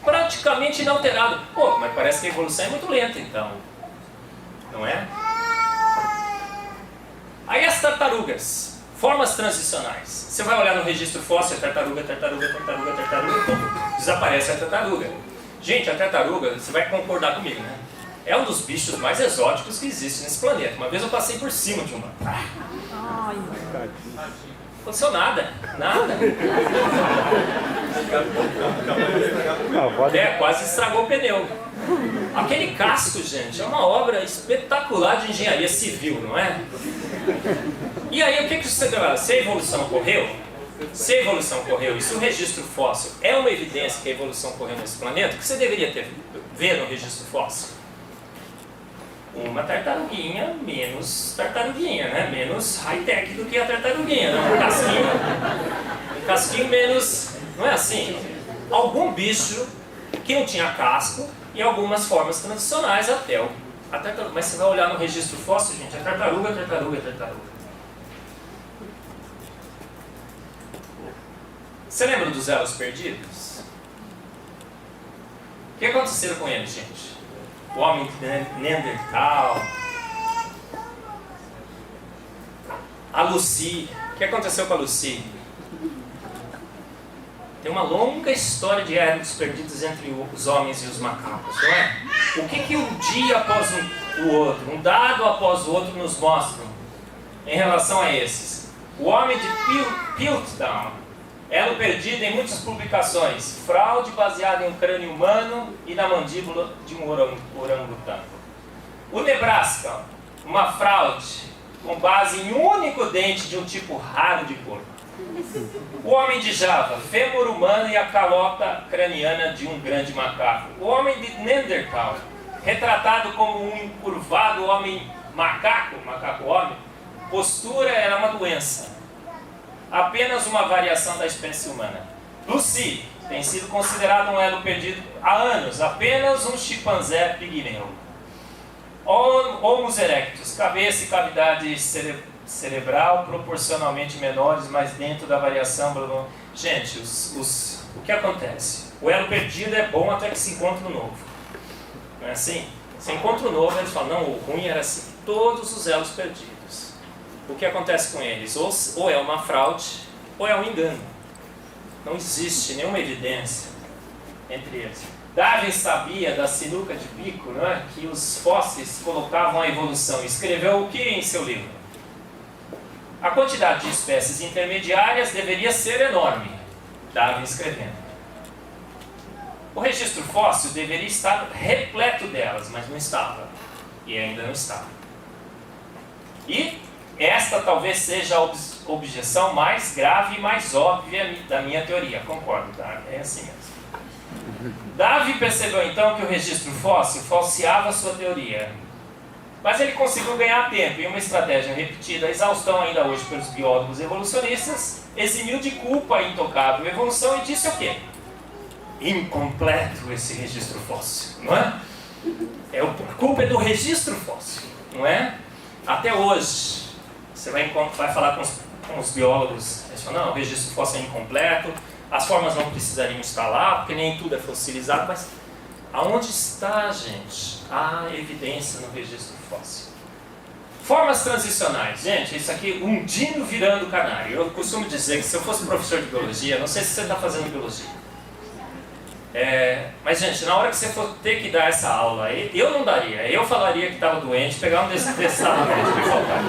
praticamente inalterado. Pô, mas parece que a evolução é muito lenta então, não é? Aí as tartarugas, formas transicionais. Você vai olhar no registro fóssil, tartaruga, desaparece a tartaruga. Gente, a tartaruga, você vai concordar comigo, né? É um dos bichos mais exóticos que existe nesse planeta. Uma vez eu passei por cima de uma. Não aconteceu nada. Quase estragou o pneu. Aquele casco, gente, é uma obra espetacular de engenharia civil, não é? E aí, o que você fala? Se a evolução ocorreu, e se o registro fóssil é uma evidência que a evolução ocorreu nesse planeta, o que você deveria ver no registro fóssil? Uma tartaruguinha menos tartaruguinha, né? Menos high-tech do que a tartaruguinha, né? Um casquinho menos... Não é assim? Algum bicho que não tinha casco e algumas formas transicionais até a tartaruga. Mas você vai olhar no registro fóssil, gente, é tartaruga. Você lembra dos elos perdidos? O que aconteceu com eles, gente? O homem Neandertal, a Lucy. O que aconteceu com a Lucy? Tem uma longa história de elos perdidos entre os homens e os macacos, não é? O que um dia após o outro, um dado após o outro nos mostram em relação a esses? O homem de Piltdown, elo perdido em muitas publicações, fraude baseada em um crânio humano e na mandíbula de um orangotango. O Nebraska, uma fraude com base em um único dente de um tipo raro de porco. O homem de Java, fêmur humano e a calota craniana de um grande macaco. O homem de Neandertal, retratado como um encurvado homem macaco-homem, postura era uma doença. Apenas uma variação da espécie humana. Lucy tem sido considerado um elo perdido há anos, apenas um chimpanzé pigmeu. Homo erectus, cabeça e cavidade cerebral proporcionalmente menores, mas dentro da variação... Blá, blá. Gente, o que acontece? O elo perdido é bom até que se encontre um novo. Não é assim? Se encontra um novo, eles falam, não, o ruim era assim, todos os elos perdidos. O que acontece com eles? Ou é uma fraude, ou é um engano. Não existe nenhuma evidência entre eles. Darwin sabia da sinuca de bico, não é? Que os fósseis colocavam a evolução. Escreveu o que em seu livro? A quantidade de espécies intermediárias deveria ser enorme. Darwin escrevendo. O registro fóssil deveria estar repleto delas, mas não estava. E ainda não está. E esta talvez seja a objeção mais grave e mais óbvia da minha teoria. Concordo, tá? É assim mesmo. Davy percebeu então que o registro fóssil falseava sua teoria. Mas ele conseguiu ganhar tempo em uma estratégia repetida, a exaustão ainda hoje pelos biólogos evolucionistas, eximiu de culpa a intocável evolução e disse o quê? Incompleto esse registro fóssil, não é? A culpa é do registro fóssil, não é? Até hoje, você vai falar com os biólogos, eles falam, não, o registro fóssil é incompleto, as formas não precisariam estar lá, porque nem tudo é fossilizado, mas aonde está, gente, a evidência no registro fóssil? Formas transicionais. Gente, isso aqui, um dino virando canário. Eu costumo dizer que se eu fosse professor de biologia, não sei se você está fazendo biologia, mas, gente, na hora que você for ter que dar essa aula, eu não daria. Eu falaria que estava doente, pegar um desses remédios que faltava.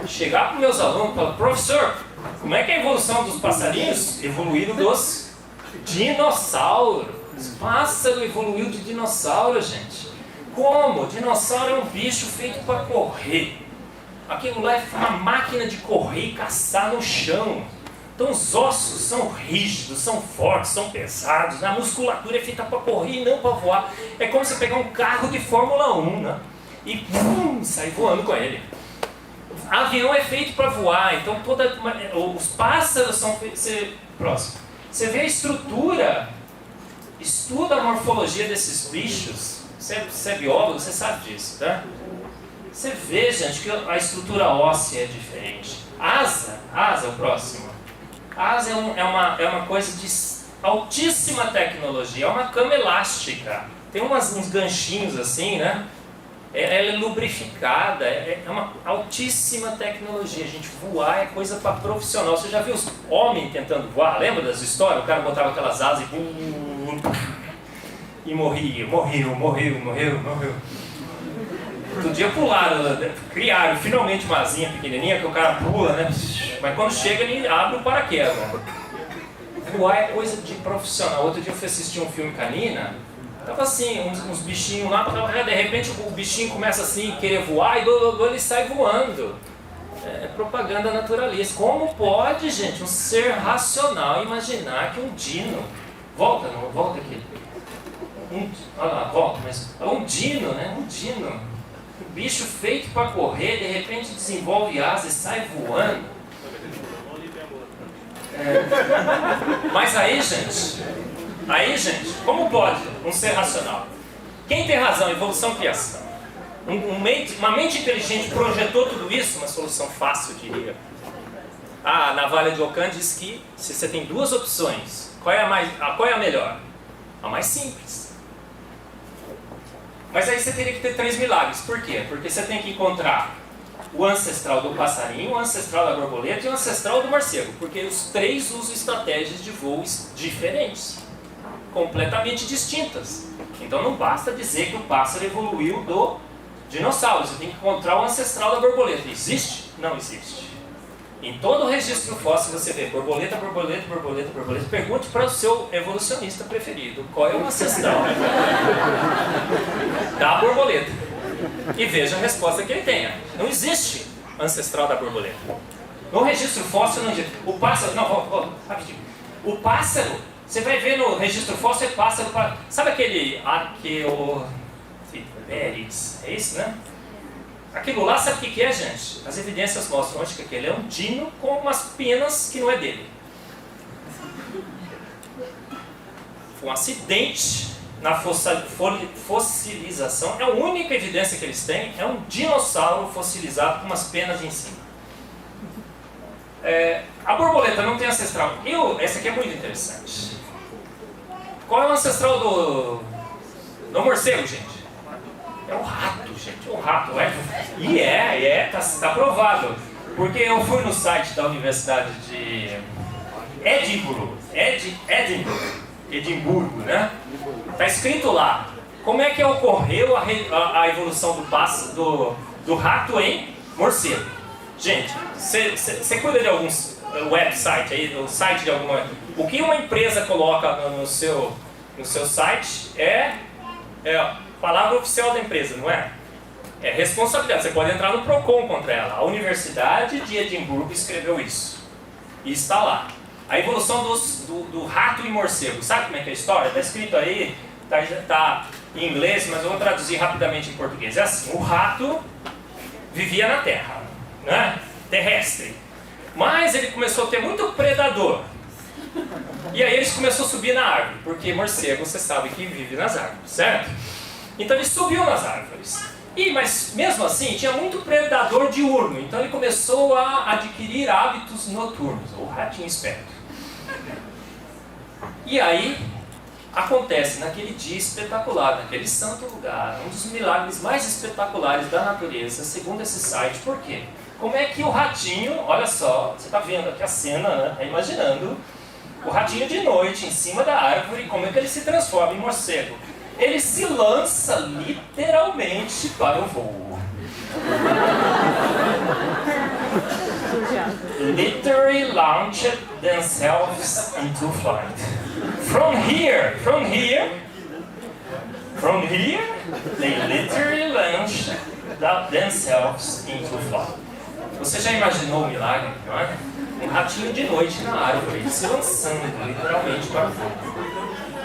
Chegar para os meus alunos e falar, professor, como é que é a evolução dos passarinhos? Evoluíram dos dinossauros. Os pássaros evoluiu de dinossauro, gente. Como? Dinossauro é um bicho feito para correr. Aquilo lá é uma máquina de correr e caçar no chão. Então os ossos são rígidos, são fortes, são pesados, a musculatura é feita para correr e não para voar. É como você pegar um carro de Fórmula 1, né? E sair voando com ele. Avião é feito para voar, então os pássaros são feitos... Próximo. Você vê a estrutura, estuda a morfologia desses bichos. Você é biólogo, você sabe disso, tá? Você vê, gente, que a estrutura óssea é diferente. Asa é o próximo. Asa é uma coisa de altíssima tecnologia, é uma cama elástica. Tem uns ganchinhos assim, né? Ela é lubrificada, é uma altíssima tecnologia. Gente, voar é coisa para profissional. Você já viu os homens tentando voar? Lembra das histórias? O cara botava aquelas asas e morria, morreu. Outro dia pularam, criaram finalmente uma asinha pequenininha que o cara pula, né? Mas quando chega ele abre o paraquedas. Voar é coisa de profissional. Outro dia eu fui assistir um filme canina, tava assim, uns bichinhos lá, de repente o bichinho começa assim, querer voar e ele sai voando. É propaganda naturalista. Como pode, gente, um ser racional imaginar que um dino... Volta aqui. Olha lá, volta, mas um dino, né? Um dino. Um bicho feito para correr, de repente desenvolve asas e sai voando. Mas aí, gente, como pode um ser racional? Quem tem razão? Evolução e criação. Uma mente inteligente projetou tudo isso, uma solução fácil, eu diria. A navalha de Ockham diz que se você tem duas opções, qual é a melhor? A mais simples. Mas aí você teria que ter 3 milagres. Por quê? Porque você tem que encontrar o ancestral do passarinho, o ancestral da borboleta e o ancestral do morcego. Porque os 3 usam estratégias de voos diferentes, completamente distintas. Então não basta dizer que o pássaro evoluiu do dinossauro. Você tem que encontrar o ancestral da borboleta. Existe? Não existe. Em todo o registro fóssil você vê borboleta. Pergunte para o seu evolucionista preferido qual é o ancestral da borboleta e veja a resposta que ele tenha. Não existe ancestral da borboleta. No registro fóssil não existe. O pássaro, rapidinho. O pássaro, você vai ver no registro fóssil, é pássaro para... Sabe aquele Archaeopteryx? É isso, né? Aquilo lá, sabe o que é, gente? As evidências mostram hoje que aquele é um dino com umas penas que não é dele. Foi um acidente na fossilização. É a única evidência que eles têm, é um dinossauro fossilizado com umas penas em cima. A borboleta não tem ancestral. Essa aqui é muito interessante. Qual é o ancestral do morcego, gente? É o rato, gente, o rato. Tá provado. Porque eu fui no site da Universidade de Edimburgo, né? Tá escrito lá, como é que ocorreu a evolução do rato em morcego. Gente, você cuida de alguns website aí, no site de alguma... O que uma empresa coloca no seu site é a palavra oficial da empresa, não é? É responsabilidade. Você pode entrar no PROCON contra ela. A Universidade de Edimburgo escreveu isso. E está lá. A evolução do rato e morcego. Sabe como é que é a história? Está escrito aí, está em inglês, mas eu vou traduzir rapidamente em português. É assim, o rato vivia na terra, né? Terrestre. Mas ele começou a ter muito predador. E aí eles começaram a subir na árvore, porque morcego, você sabe que vive nas árvores, certo? Então ele subiu nas árvores. Mas mesmo assim, tinha muito predador diurno, então ele começou a adquirir hábitos noturnos, o ratinho esperto. E aí, acontece naquele dia espetacular, naquele santo lugar, um dos milagres mais espetaculares da natureza, segundo esse site. Por quê? Como é que o ratinho, olha só, você está vendo aqui a cena, né? Está imaginando, o ratinho de noite em cima da árvore, como é que ele se transforma em morcego? Ele se lança literalmente para o voo. Literally launched themselves into flight. From here, they literally launched themselves into flight. Você já imaginou o milagre, não é? Um ratinho de noite na árvore, se lançando literalmente para o voo.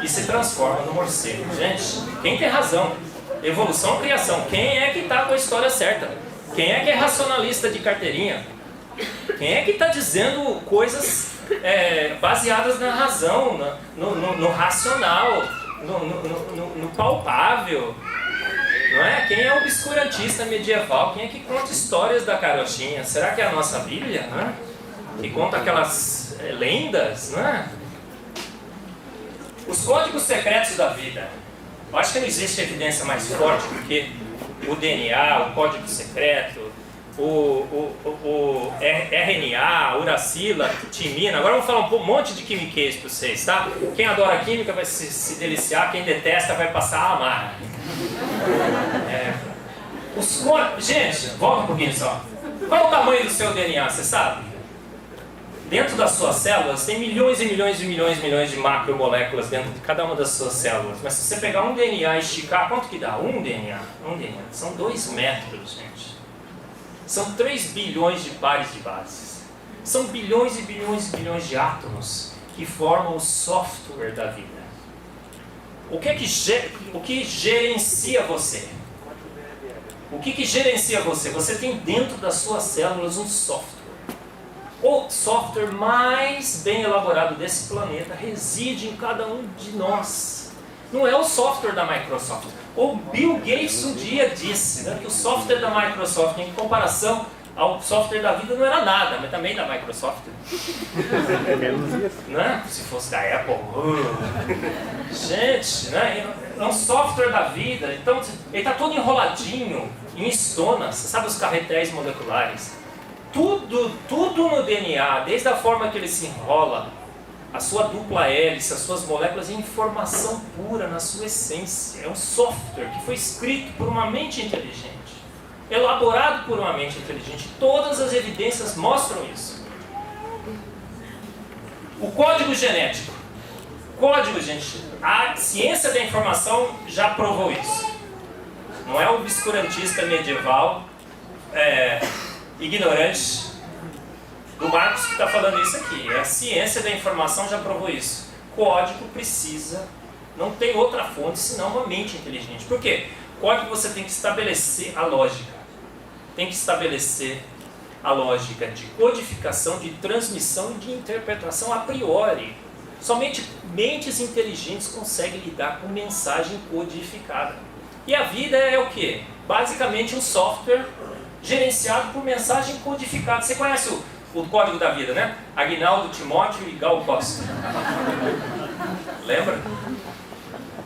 E se transforma no morcego. Gente, quem tem razão? Evolução ou criação? Quem é que está com a história certa? Quem é que é racionalista de carteirinha? Quem é que está dizendo coisas baseadas na razão, no racional, no palpável? Não é? Quem é o obscurantista medieval? Quem é que conta histórias da carochinha? Será que é a nossa Bíblia? Não é? Que conta aquelas lendas? Não é? Os códigos secretos da vida. Eu acho que não existe evidência mais forte do que o DNA, o código secreto, o RNA, a uracila, timina. Agora vamos falar um monte de quimiquês para vocês, tá? Quem adora química vai se deliciar, quem detesta vai passar a amar. Gente, volta um pouquinho só. Qual é o tamanho do seu DNA, você sabe? Dentro das suas células tem milhões e milhões e milhões e milhões de macromoléculas dentro de cada uma das suas células. Mas se você pegar um DNA e esticar, quanto que dá? Um DNA. São 2 metros, gente. São 3 bilhões de pares de bases. São bilhões e bilhões e bilhões de átomos que formam o software da vida. O que gerencia você? O que gerencia você? Você tem dentro das suas células um software. O software mais bem elaborado desse planeta reside em cada um de nós. Não é o software da Microsoft. O Bill Gates um dia disse, né, que o software da Microsoft, em comparação ao software da vida, não era nada, mas também da Microsoft. É menos isso. Né? Se fosse da Apple. Gente, né? É um software da vida. Então, ele está todo enroladinho em estonas. Sabe os carretéis moleculares? Tudo no DNA, desde a forma que ele se enrola, a sua dupla hélice, as suas moléculas, é informação pura na sua essência. É um software que foi escrito por uma mente inteligente, elaborado por uma mente inteligente. Todas as evidências mostram isso. O código genético. Gente, a ciência da informação já provou isso. Não é o obscurantista medieval, ignorante do Marcos que está falando isso aqui. A ciência da informação já provou isso. Código precisa, não tem outra fonte senão uma mente inteligente. Por quê? Código você tem que estabelecer a lógica. Tem que estabelecer a lógica de codificação, de transmissão e de interpretação a priori. Somente mentes inteligentes conseguem lidar com mensagem codificada. E a vida é o quê? Basicamente um software gerenciado por mensagem codificada. Você conhece o código da vida, né? Aguinaldo, Timóteo e Gal Costa. Lembra?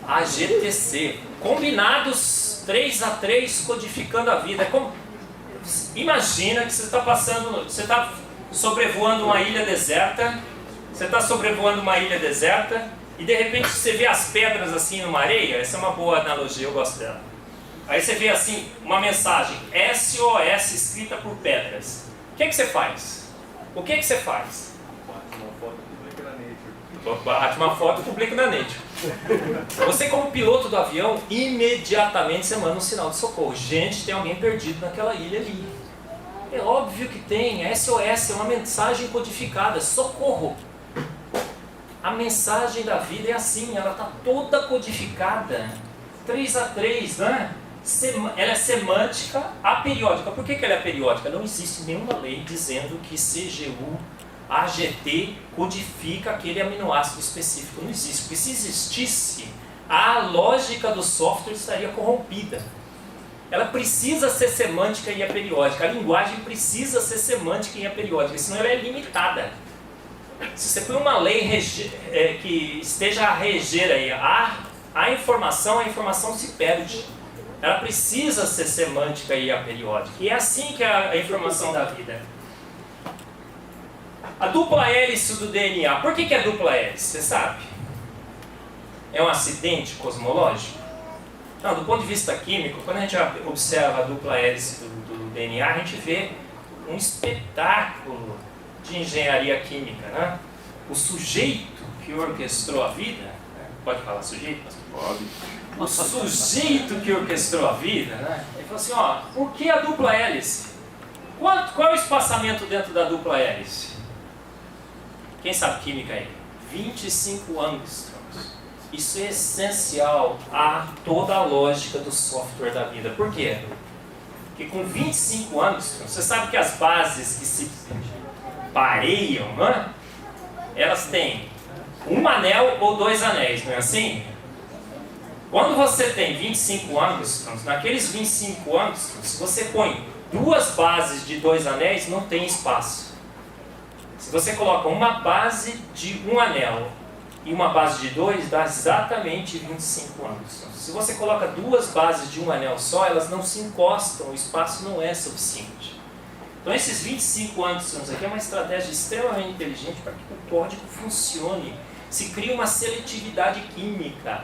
AGTC. Combinados 3 codificando a vida. Imagina que você está sobrevoando uma ilha deserta. E de repente você vê as pedras assim numa areia. Essa é uma boa analogia, eu gosto dela. Aí você vê assim, uma mensagem SOS escrita por pedras. O que você faz? Bate uma foto e publica na Nature. Você, como piloto do avião, imediatamente você manda um sinal de socorro. Gente, tem alguém perdido naquela ilha ali. É óbvio que tem. SOS é uma mensagem codificada. Socorro. A mensagem da vida é assim, ela está toda codificada. 3-3, né? Ela é semântica aperiódica. Por que ela é periódica? Não existe nenhuma lei dizendo que CGU, AGT codifica aquele aminoácido específico. Não existe. Porque se existisse, a lógica do software estaria corrompida. Ela precisa ser semântica e aperiódica. A linguagem precisa ser semântica e aperiódica, senão ela é limitada. Se você põe uma lei que esteja a reger aí a informação se perde. Ela precisa ser semântica e aperiódica. E é assim que é a informação da vida. A dupla hélice do DNA. Por que é dupla hélice? Você sabe? É um acidente cosmológico? Não, do ponto de vista químico, quando a gente observa a dupla hélice do DNA, a gente vê um espetáculo de engenharia química, né? O sujeito que orquestrou a vida, né? Pode falar sujeito? Pode. O sujeito que orquestrou a vida, né? Ele falou assim, ó, por que a dupla hélice? Qual é o espaçamento dentro da dupla hélice? Quem sabe química aí? 25 angstroms. Isso é essencial a toda a lógica do software da vida. Por quê? Porque com 25 angstroms, você sabe que as bases que se pareiam, né? Elas têm um anel ou 2 anéis, não é assim? Quando você tem 25 angstroms, naqueles 25 angstroms, se você põe 2 bases de 2 anéis, não tem espaço. Se você coloca uma base de 1 anel e uma base de 2, dá exatamente 25 angstroms. Se você coloca 2 bases de 1 anel só, elas não se encostam, o espaço não é suficiente. Então esses 25 angstroms aqui é uma estratégia extremamente inteligente para que o código funcione. Se cria uma seletividade química,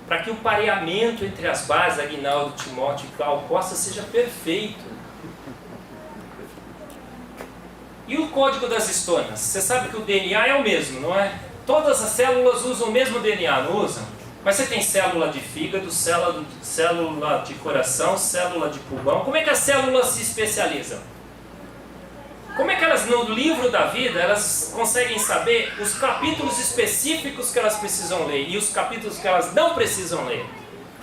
para que o pareamento entre as bases, Aguinaldo, Timóteo e Cal Costa, seja perfeito. E o código das histonas? Você sabe que o DNA é o mesmo, não é? Todas as células usam o mesmo DNA, não usam? Mas você tem célula de fígado, célula de coração, célula de pulmão. Como é que as células se especializam? Como é que elas, no livro da vida, elas conseguem saber os capítulos específicos que elas precisam ler e os capítulos que elas não precisam ler?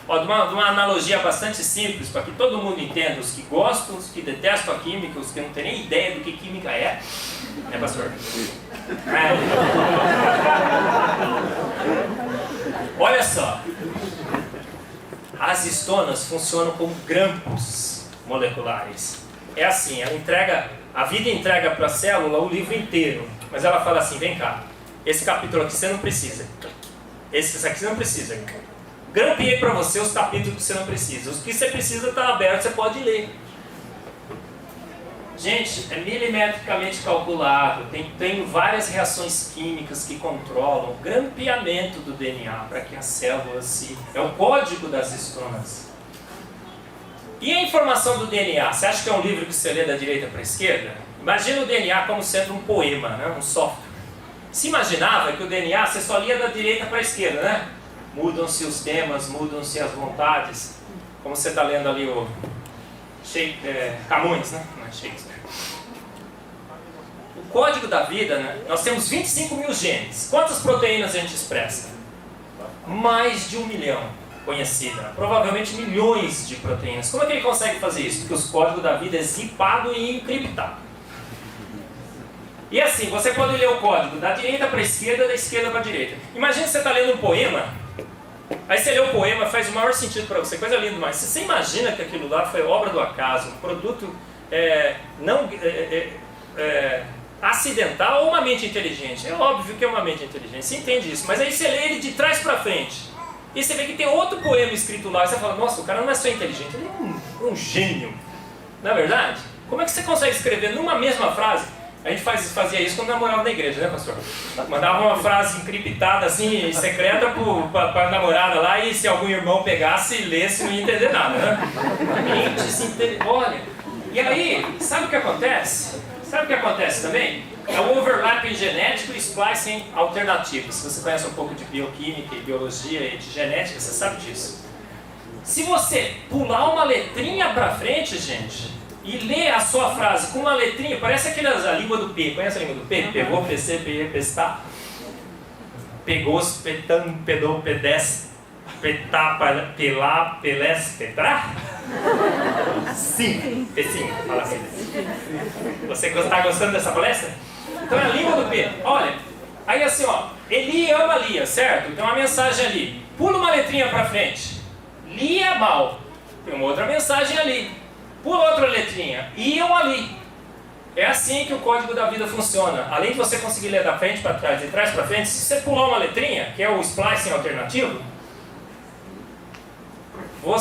Ó, de uma analogia bastante simples, para que todo mundo entenda, os que gostam, os que detestam a química, os que não têm nem ideia do que química é. É, pastor? Olha só. As histonas funcionam como grampos moleculares. É assim, a vida entrega para a célula o livro inteiro, mas ela fala assim, vem cá, esse capítulo aqui você não precisa, esse aqui você não precisa. Grampeei para você os capítulos que você não precisa, os que você precisa está aberto, você pode ler. Gente, é milimetricamente calculado, tem várias reações químicas que controlam o grampeamento do DNA para que a célula é o código das histonas. E a informação do DNA? Você acha que é um livro que você lê da direita para a esquerda? Imagina o DNA como sendo um poema, né? Um software. Se imaginava que o DNA você só lia da direita para a esquerda, né? Mudam-se os temas, mudam-se as vontades. Como você está lendo ali o Camões, né? Não é Shakespeare. O código da vida, né? Nós temos 25 mil genes. Quantas proteínas a gente expressa? Mais de 1 milhão. Conhecida, provavelmente milhões de proteínas. Como é que ele consegue fazer isso? Porque o código da vida é zipado e encriptado. E assim, você pode ler o código da direita para a esquerda, da esquerda para a direita. Imagina que você está lendo um poema, aí você lê o poema, faz o maior sentido para você, coisa linda demais. Você imagina que aquilo lá foi obra do acaso, um produto acidental ou uma mente inteligente? É óbvio que é uma mente inteligente, você entende isso, mas aí você lê ele de trás para frente. E você vê que tem outro poema escrito lá, e você fala, nossa, o cara não é só inteligente, ele é um gênio. Não é verdade? Como é que você consegue escrever numa mesma frase? A gente fazia isso quando namorava na igreja, né, pastor? Mandava uma frase encriptada, assim, secreta para a namorada lá, e se algum irmão pegasse e lesse, não ia entender nada, né? Olha, e aí, sabe o que acontece? Sabe o que acontece também? É o overlapping genético e splicing alternativo. Se você conhece um pouco de bioquímica e biologia e de genética, você sabe disso. Se você pular uma letrinha para frente, gente, e ler a sua frase com uma letrinha, parece a língua do P. Conhece a língua do P? Pegou, PC, PE, pestar. Pegou, petam, pedou, pedestre. Petar, pelar, pelés, petrar? Sim, P5, fala assim. Você está gostando dessa palestra? Então é a língua do P. Olha, aí assim, ó, Eli ama Lia, certo? Tem uma mensagem ali. Pula uma letrinha para frente. Lia mal. Tem uma outra mensagem ali. Pula outra letrinha. Iam ali. É assim que o código da vida funciona. Além de você conseguir ler da frente para trás e trás para frente, se você pular uma letrinha, que é o splicing alternativo, o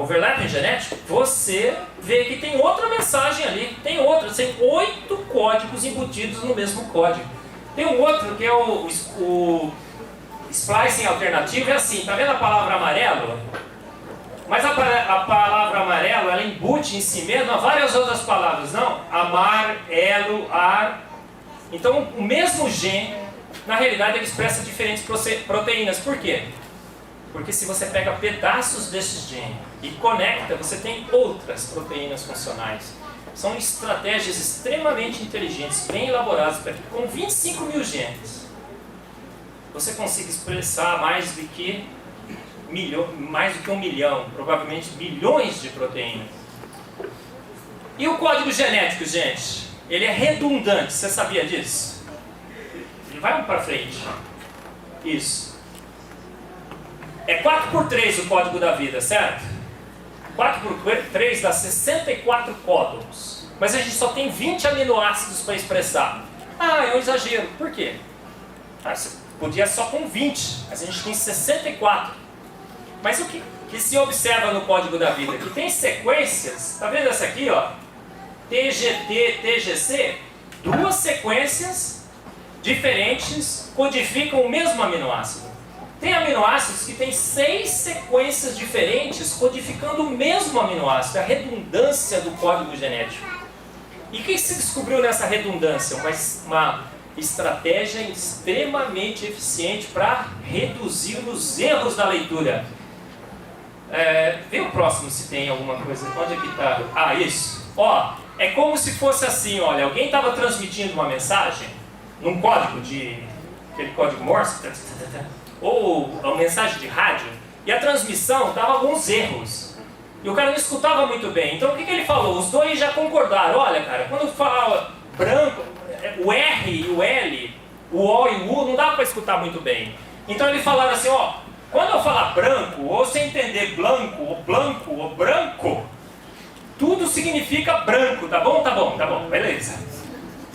overlapping genético, você vê que tem outra mensagem ali, tem 8 códigos embutidos no mesmo código. Tem um outro que é o splicing alternativo, é assim, tá vendo a palavra amarelo? Mas a palavra amarelo, ela embute em si mesma várias outras palavras, não? Amar, elo, ar. Então, o mesmo gene, na realidade, ele expressa diferentes proteínas. Por quê? Porque se você pega pedaços desses genes e conecta, você tem outras proteínas funcionais. São estratégias extremamente inteligentes, bem elaboradas, para que com 25 mil genes você consiga expressar mais do que 1 milhão, provavelmente milhões de proteínas. E o código genético, gente? Ele é redundante, você sabia disso? Ele vai para frente. Isso. É 4x3 o código da vida, certo? 4x3 dá 64 códons. Mas a gente só tem 20 aminoácidos para expressar. Ah, é um exagero. Por quê? Podia só com 20, mas a gente tem 64. Mas o que se observa no código da vida? Que tem sequências, tá vendo essa aqui, ó? TGT, TGC, 2 sequências diferentes codificam o mesmo aminoácido. Tem aminoácidos que têm 6 sequências diferentes codificando o mesmo aminoácido, a redundância do código genético. E o que se descobriu nessa redundância? Uma estratégia extremamente eficiente para reduzir os erros da leitura. Vê o próximo se tem alguma coisa. Onde é que está? Ah, isso. Ó, é como se fosse assim, olha, alguém estava transmitindo uma mensagem num código aquele código Morse, ou uma mensagem de rádio, e a transmissão dava alguns erros. E o cara não escutava muito bem. Então o que ele falou? Os dois já concordaram. Olha, cara, quando falava branco, o R e o L, o O e o U, não dá para escutar muito bem. Então eles falaram assim, ó, quando eu falar branco, ou você entender blanco, ou branco, tudo significa branco, tá bom? Tá bom, beleza.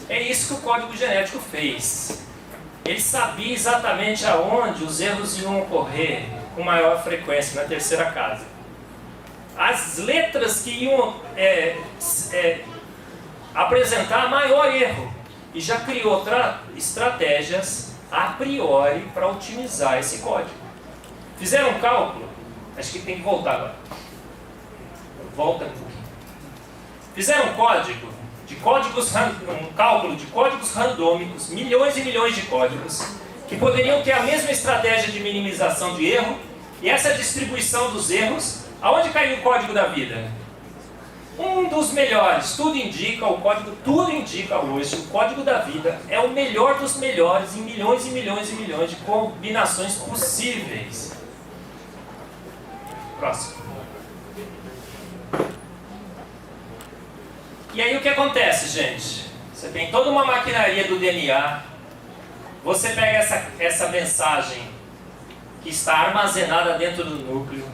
É isso que o código genético fez. Ele sabia exatamente aonde os erros iam ocorrer com maior frequência, na terceira casa. As letras que iam apresentar maior erro. E já criou estratégias a priori para otimizar esse código. Fizeram um cálculo, acho que tem que voltar agora. Volta um pouquinho. Fizeram um cálculo de códigos randômicos, milhões e milhões de códigos, que poderiam ter a mesma estratégia de minimização de erro, e essa distribuição dos erros, aonde caiu o código da vida? Um dos melhores, tudo indica hoje, o código da vida é o melhor dos melhores em milhões e milhões e milhões de combinações possíveis. Próximo. E aí o que acontece, gente? Você tem toda uma maquinaria do DNA, você pega essa mensagem que está armazenada dentro do núcleo,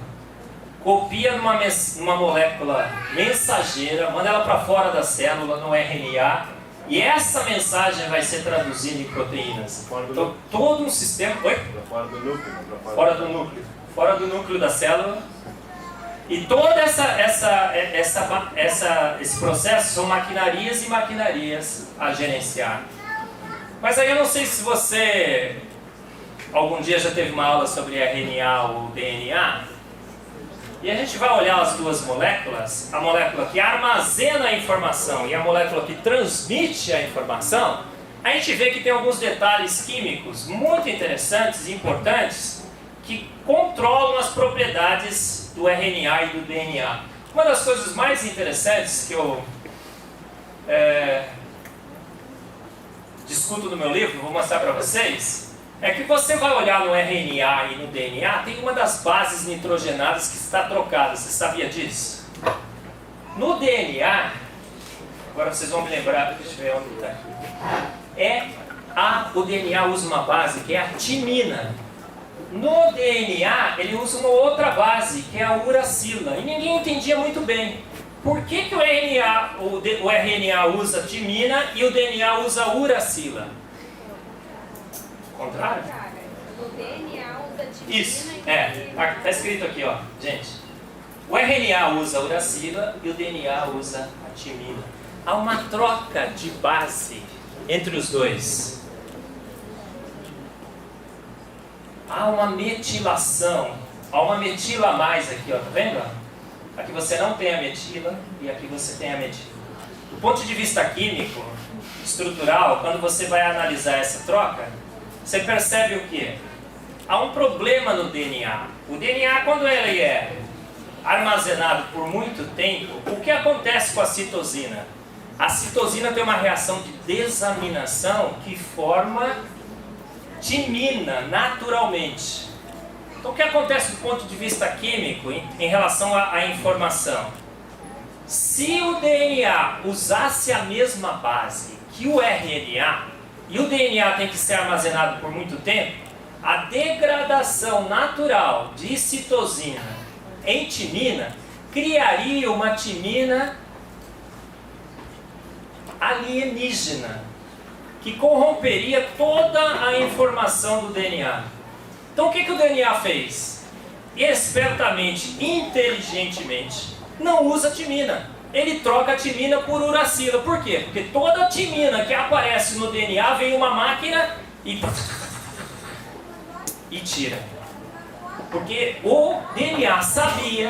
copia numa molécula mensageira, manda ela para fora da célula, no RNA, e essa mensagem vai ser traduzida em proteínas. Então, todo um sistema... Oi? Fora do núcleo. Fora do núcleo da célula. E todo esse processo são maquinarias e maquinarias a gerenciar. Mas aí eu não sei se você algum dia já teve uma aula sobre RNA ou DNA. e a gente vai olhar as duas moléculas, a molécula que armazena a informação e a molécula que transmite a informação, a gente vê que tem alguns detalhes químicos muito interessantes e importantes que controlam as propriedades do RNA e do DNA. Uma das coisas mais interessantes que eu discuto no meu livro, vou mostrar para vocês, é que você vai olhar no RNA e no DNA, tem uma das bases nitrogenadas que está trocada. Você sabia disso? No DNA, agora vocês vão me lembrar, deixa eu ver onde está aqui. O DNA usa uma base que é a timina. No DNA, ele usa uma outra base, que é a uracila. E ninguém entendia muito bem. Por que, que o RNA usa timina e o DNA usa uracila? Contrário? O DNA usa timina. Isso, está escrito aqui, ó, gente. O RNA usa a uracila e o DNA usa a timina. Há uma troca de base entre os dois. Há uma metilação. Há uma metila a mais aqui, ó, tá vendo? Aqui você não tem a metila e aqui você tem a metila. Do ponto de vista químico, estrutural, quando você vai analisar essa troca, você percebe o quê? Há um problema no DNA. O DNA, quando ele é armazenado por muito tempo, o que acontece com a citosina? A citosina tem uma reação de desaminação que forma timina naturalmente. Então o que acontece do ponto de vista químico em relação à informação? Se o DNA usasse a mesma base que o RNA, e o DNA tem que ser armazenado por muito tempo, a degradação natural de citosina em timina criaria uma timina alienígena, que corromperia toda a informação do DNA. Então o que o DNA fez? Espertamente, inteligentemente, não usa timina. Ele troca a timina por uracila. Por quê? Porque toda a timina que aparece no DNA vem uma máquina e tira. Porque o DNA sabia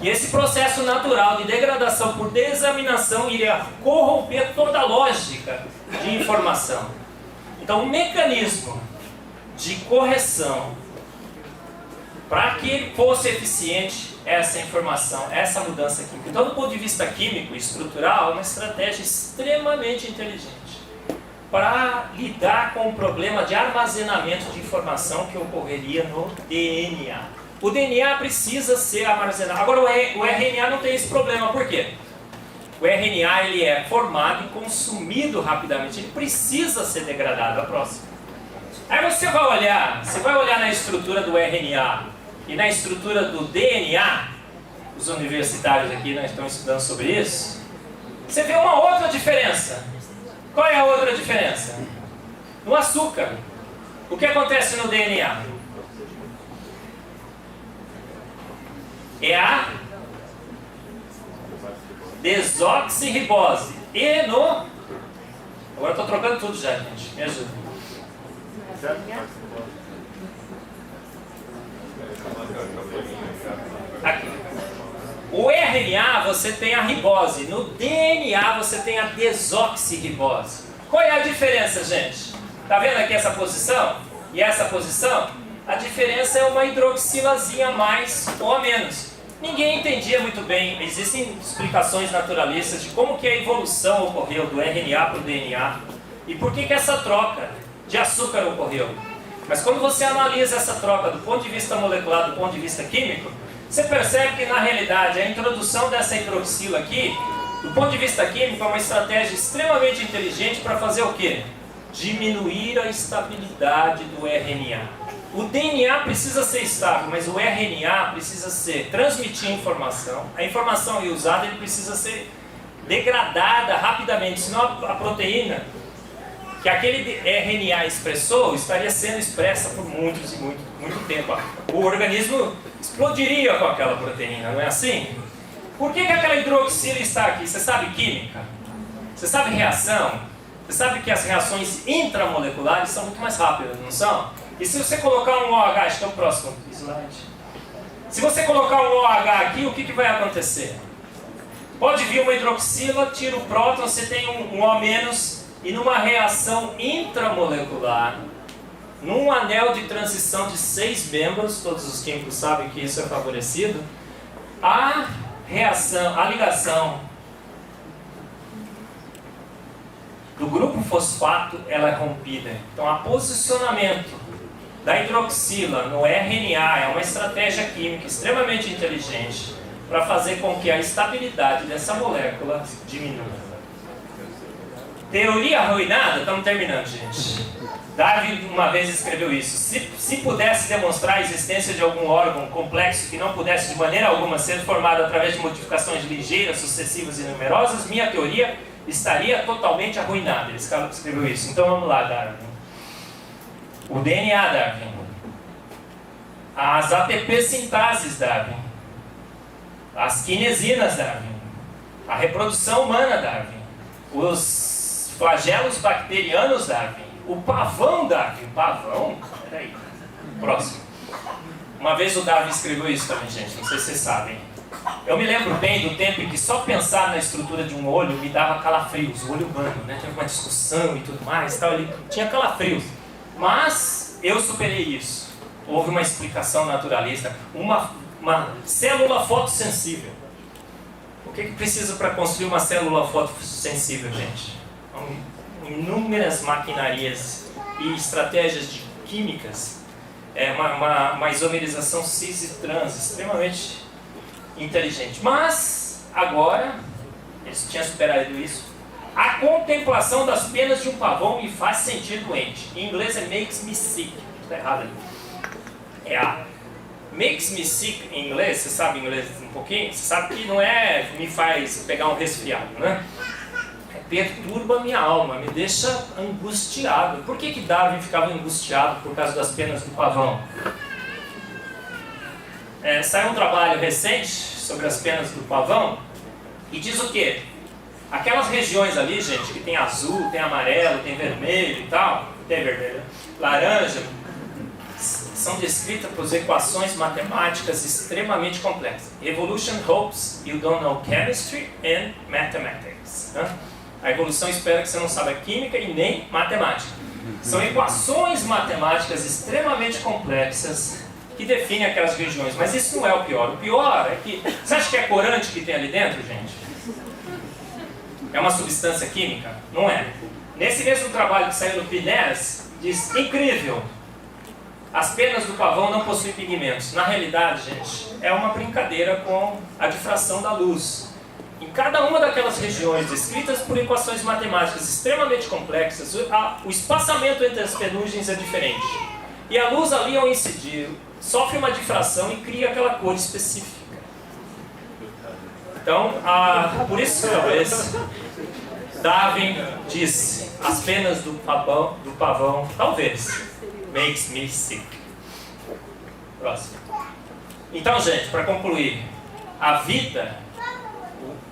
que esse processo natural de degradação por desaminação iria corromper toda a lógica de informação. Então o mecanismo de correção para que ele fosse eficiente essa informação, essa mudança química. Então, do ponto de vista químico e estrutural, é uma estratégia extremamente inteligente para lidar com o problema de armazenamento de informação que ocorreria no DNA. O DNA precisa ser armazenado. Agora, o RNA não tem esse problema. Por quê? O RNA ele é formado e consumido rapidamente. Ele precisa ser degradado. A próxima. Aí você vai olhar na estrutura do RNA e na estrutura do DNA, os universitários aqui estão estudando sobre isso, você vê uma outra diferença. Qual é a outra diferença? No açúcar. O que acontece no DNA? É a desoxirribose. E no... Agora eu estou trocando tudo já, gente. Me ajuda. Aqui. O RNA você tem a ribose, no DNA você tem a desoxirribose. Qual é a diferença, gente? Tá vendo aqui essa posição e essa posição? A diferença é uma hidroxilazinha a mais ou a menos. Ninguém entendia muito bem, existem explicações naturalistas de como que a evolução ocorreu do RNA para o DNA e por que essa troca de açúcar ocorreu. Mas quando você analisa essa troca do ponto de vista molecular, do ponto de vista químico, você percebe que na realidade a introdução dessa hidroxila aqui, do ponto de vista químico, é uma estratégia extremamente inteligente para fazer o quê? Diminuir a estabilidade do RNA. O DNA precisa ser estável, mas o RNA precisa transmitir informação. A informação aí usada ele precisa ser degradada rapidamente, senão a proteína que aquele RNA expressou estaria sendo expressa por muito tempo. O organismo explodiria com aquela proteína, não é assim? Por que aquela hidroxila está aqui? Você sabe química? Você sabe reação? Você sabe que as reações intramoleculares são muito mais rápidas, não são? E se você colocar um OH, acho que é o próximo slide. Se você colocar um OH aqui, o que vai acontecer? Pode vir uma hidroxila, tira o próton, você tem um O-, e numa reação intramolecular, num anel de transição de 6 membros, todos os químicos sabem que isso é favorecido, a ligação do grupo fosfato ela é rompida. Então, o posicionamento da hidroxila no RNA é uma estratégia química extremamente inteligente para fazer com que a estabilidade dessa molécula diminua. Teoria arruinada? Estamos terminando, gente. Darwin uma vez escreveu isso. Se pudesse demonstrar a existência de algum órgão complexo que não pudesse de maneira alguma ser formado através de modificações ligeiras, sucessivas e numerosas, minha teoria estaria totalmente arruinada. Ele escreveu isso. Então vamos lá, Darwin. O DNA, Darwin. As ATP sintases, Darwin. As quinesinas, Darwin. A reprodução humana, Darwin. Os flagelos bacterianos, Darwin. O pavão, Darwin. Pavão? Peraí. Próximo. Uma vez o Darwin escreveu isso também, gente. Não sei se vocês sabem. Eu me lembro bem do tempo em que só pensar na estrutura de um olho me dava calafrios. O olho humano, né? Teve uma discussão e tudo mais. Tal. Ele tinha calafrios. Mas eu superei isso. Houve uma explicação naturalista. Uma célula fotossensível. O que precisa para construir uma célula fotossensível, gente? Inúmeras maquinarias e estratégias químicas. Uma isomerização cis e trans extremamente inteligente. Mas, agora, eles tinham superado isso. A contemplação das penas de um pavão me faz sentir doente. Em inglês é makes me sick. Está errado ali. Makes me sick em inglês, você sabe inglês um pouquinho? Você sabe que não é me faz pegar um resfriado, né? Perturba minha alma, me deixa angustiado. Por que Darwin ficava angustiado por causa das penas do pavão? Saiu um trabalho recente sobre as penas do pavão e diz o quê? Aquelas regiões ali, gente, que tem azul, tem amarelo, tem vermelho e tal, tem vermelho, laranja, são descritas por equações matemáticas extremamente complexas. Evolution hopes you don't know chemistry and mathematics. Né? A evolução espera que você não saiba química e nem matemática. São equações matemáticas extremamente complexas que definem aquelas regiões. Mas isso não é o pior. O pior é que... Você acha que é corante que tem ali dentro, gente? É uma substância química? Não é. Nesse mesmo trabalho que saiu no PNAS, diz, incrível, as penas do pavão não possuem pigmentos. Na realidade, gente, é uma brincadeira com a difração da luz. Em cada uma daquelas regiões descritas por equações matemáticas extremamente complexas, o espaçamento entre as penugens é diferente. E a luz ali, ao incidir, sofre uma difração e cria aquela cor específica. Então, por isso talvez Darwin disse, as penas do pavão, talvez, makes me sick. Próximo. Então, gente, para concluir, a vida,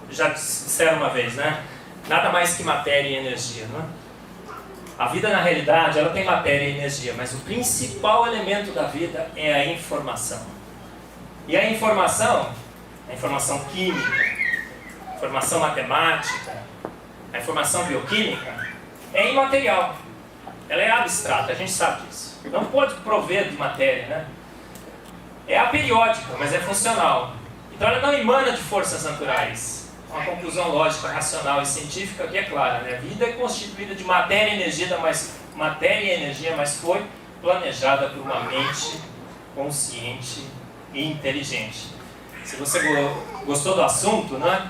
já disseram uma vez, né? Nada mais que matéria e energia, não é? A vida, na realidade, ela tem matéria e energia, mas o principal elemento da vida é a informação. E a informação química, a informação matemática, a informação bioquímica, é imaterial. Ela é abstrata, a gente sabe disso. Não pode prover de matéria, né? É aperiódica, mas é funcional. Então ela não emana de forças naturais. Uma conclusão lógica, racional e científica que é clara, né? A vida é constituída de matéria e energia, mas foi planejada por uma mente consciente e inteligente. Se você gostou do assunto, né?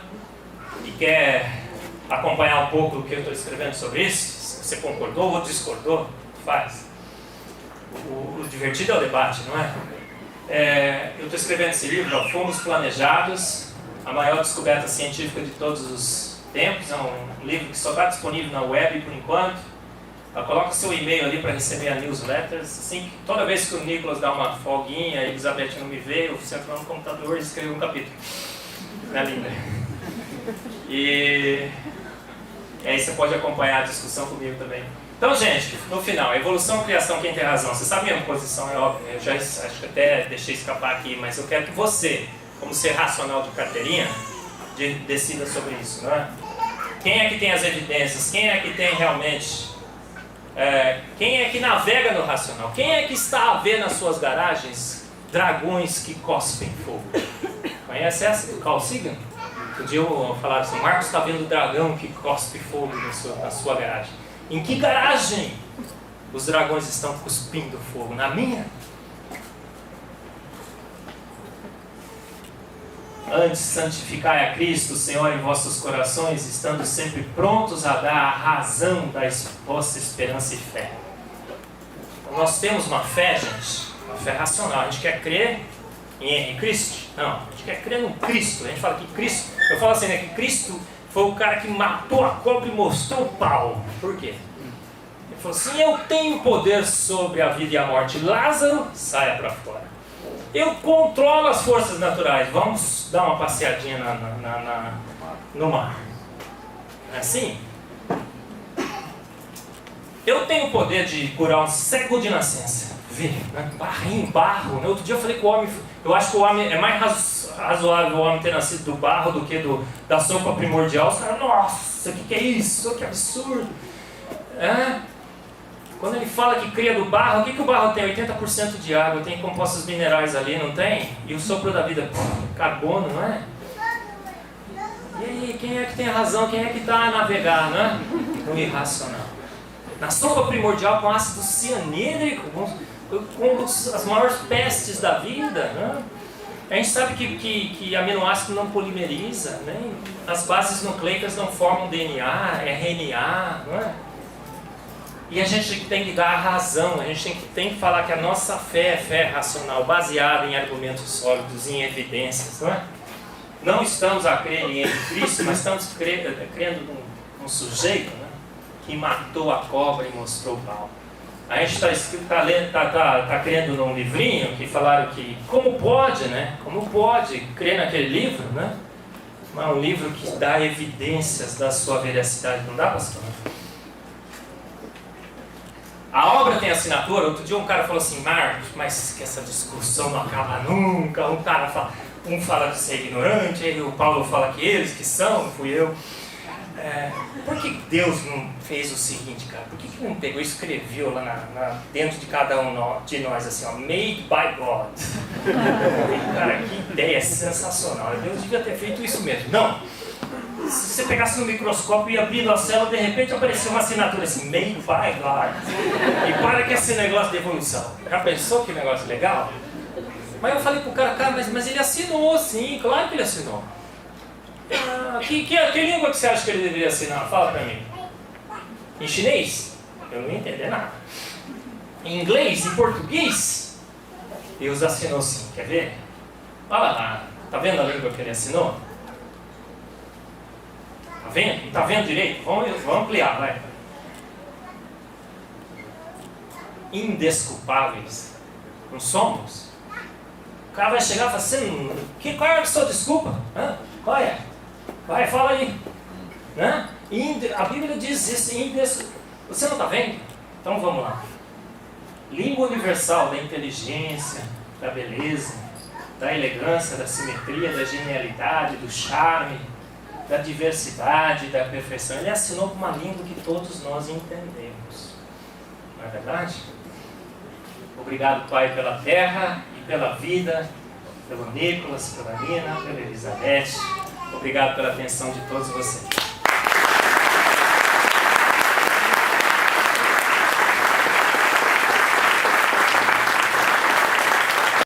E quer acompanhar um pouco o que eu estou escrevendo sobre isso, se você concordou ou discordou, faz. O divertido é o debate, não é? Eu estou escrevendo esse livro, Fomos Planejados, a maior descoberta científica de todos os tempos. É um livro que só está disponível na web por enquanto. Coloca seu e-mail ali para receber a newsletter. Assim, toda vez que o Nicolas dá uma folguinha, a Elizabeth não me vê, eu sento lá no computador e escrevo um capítulo. Não é linda? E aí você pode acompanhar a discussão comigo também. Então, gente, no final, evolução, criação, quem tem razão. Você sabe a minha posição, é óbvio. Eu já acho que até deixei escapar aqui, mas eu quero que você, como ser racional de carteirinha, decida sobre isso, não é? Quem é que tem as evidências? Quem é que tem realmente... quem é que navega no racional? Quem é que está a ver nas suas garagens dragões que cospem fogo? Conhece essa do Carl Sagan? Um dia eu falava assim, Marcos está vendo o dragão que cospe fogo na sua garagem. Em que garagem os dragões estão cuspindo fogo? Na minha? Antes, santificai a Cristo, Senhor, em vossos corações, estando sempre prontos a dar a razão da vossa esperança e fé. Então, nós temos uma fé, gente, uma fé racional. A gente quer crer em Henri Cristo? Não, a gente quer crer no Cristo. A gente fala que Cristo, eu falo assim, né, que Cristo foi o cara que matou a cobra e mostrou o pau. Por quê? Ele falou assim, eu tenho poder sobre a vida e a morte. Lázaro, saia para fora. Eu controlo as forças naturais. Vamos dar uma passeadinha no mar. Não é assim? Eu tenho o poder de curar um cego de nascença. Vê, né? Barro. Outro dia eu falei com o homem, eu acho que o homem é mais razoável o homem ter nascido do barro do que da sopa primordial. Os caras, nossa, o que é isso? Que absurdo. Quando ele fala que cria do barro, o que o barro tem? 80% de água, tem compostos minerais ali, não tem? E o sopro da vida, carbono, não é? E aí, quem é que tem a razão? Quem é que está a navegar, não é? No irracional. Na sopa primordial com ácido cianídrico, com as maiores pestes da vida, né? A gente sabe que aminoácido não polimeriza, né? As bases nucleicas não formam DNA, RNA, não é? E a gente tem que dar a razão, a gente tem que falar que a nossa fé é fé racional, baseada em argumentos sólidos, em evidências, não é? Não estamos a crer em Cristo, mas estamos crendo num sujeito, né, que matou a cobra e mostrou o pau. A gente está crendo num livrinho que falaram que como pode, né? Como pode crer naquele livro, né? Mas um livro que dá evidências da sua veracidade, não dá, pastor? A obra tem assinatura. Outro dia um cara falou assim, Marcos, mas que essa discussão não acaba nunca. Um fala de ser ignorante, aí o Paulo fala que eles que são, fui eu. Por que Deus não fez o seguinte, cara? Por que não pegou e escreveu lá dentro de cada um de nós assim, ó, made by God? Cara, que ideia sensacional. Deus devia ter feito isso mesmo. Não. Se você pegasse no microscópio e abrindo a célula, de repente apareceu uma assinatura assim, made by God. E para que esse negócio de evolução. Já pensou que negócio legal? Mas eu falei pro cara, mas ele assinou sim, claro que ele assinou. Que língua que você acha que ele deveria assinar? Fala pra mim. Em chinês? Eu não ia entender nada. Em inglês? Em português? Deus assinou sim, quer ver? Olha lá, tá vendo a língua que ele assinou? Tá vendo? Não tá vendo direito? Vamos ampliar, vai. Indesculpáveis. Não somos? O cara vai chegar e falar assim, qual é a sua desculpa? Qual é? Vai, fala aí. Né? A Bíblia diz isso. Você não está vendo? Então vamos lá. Língua universal da inteligência, da beleza, da elegância, da simetria, da genialidade, do charme, da diversidade, da perfeição. Ele assinou com uma língua que todos nós entendemos. Não é verdade? Obrigado, Pai, pela terra e pela vida, pelo Nicolas, pela Nina, pela Elizabeth. Obrigado pela atenção de todos vocês.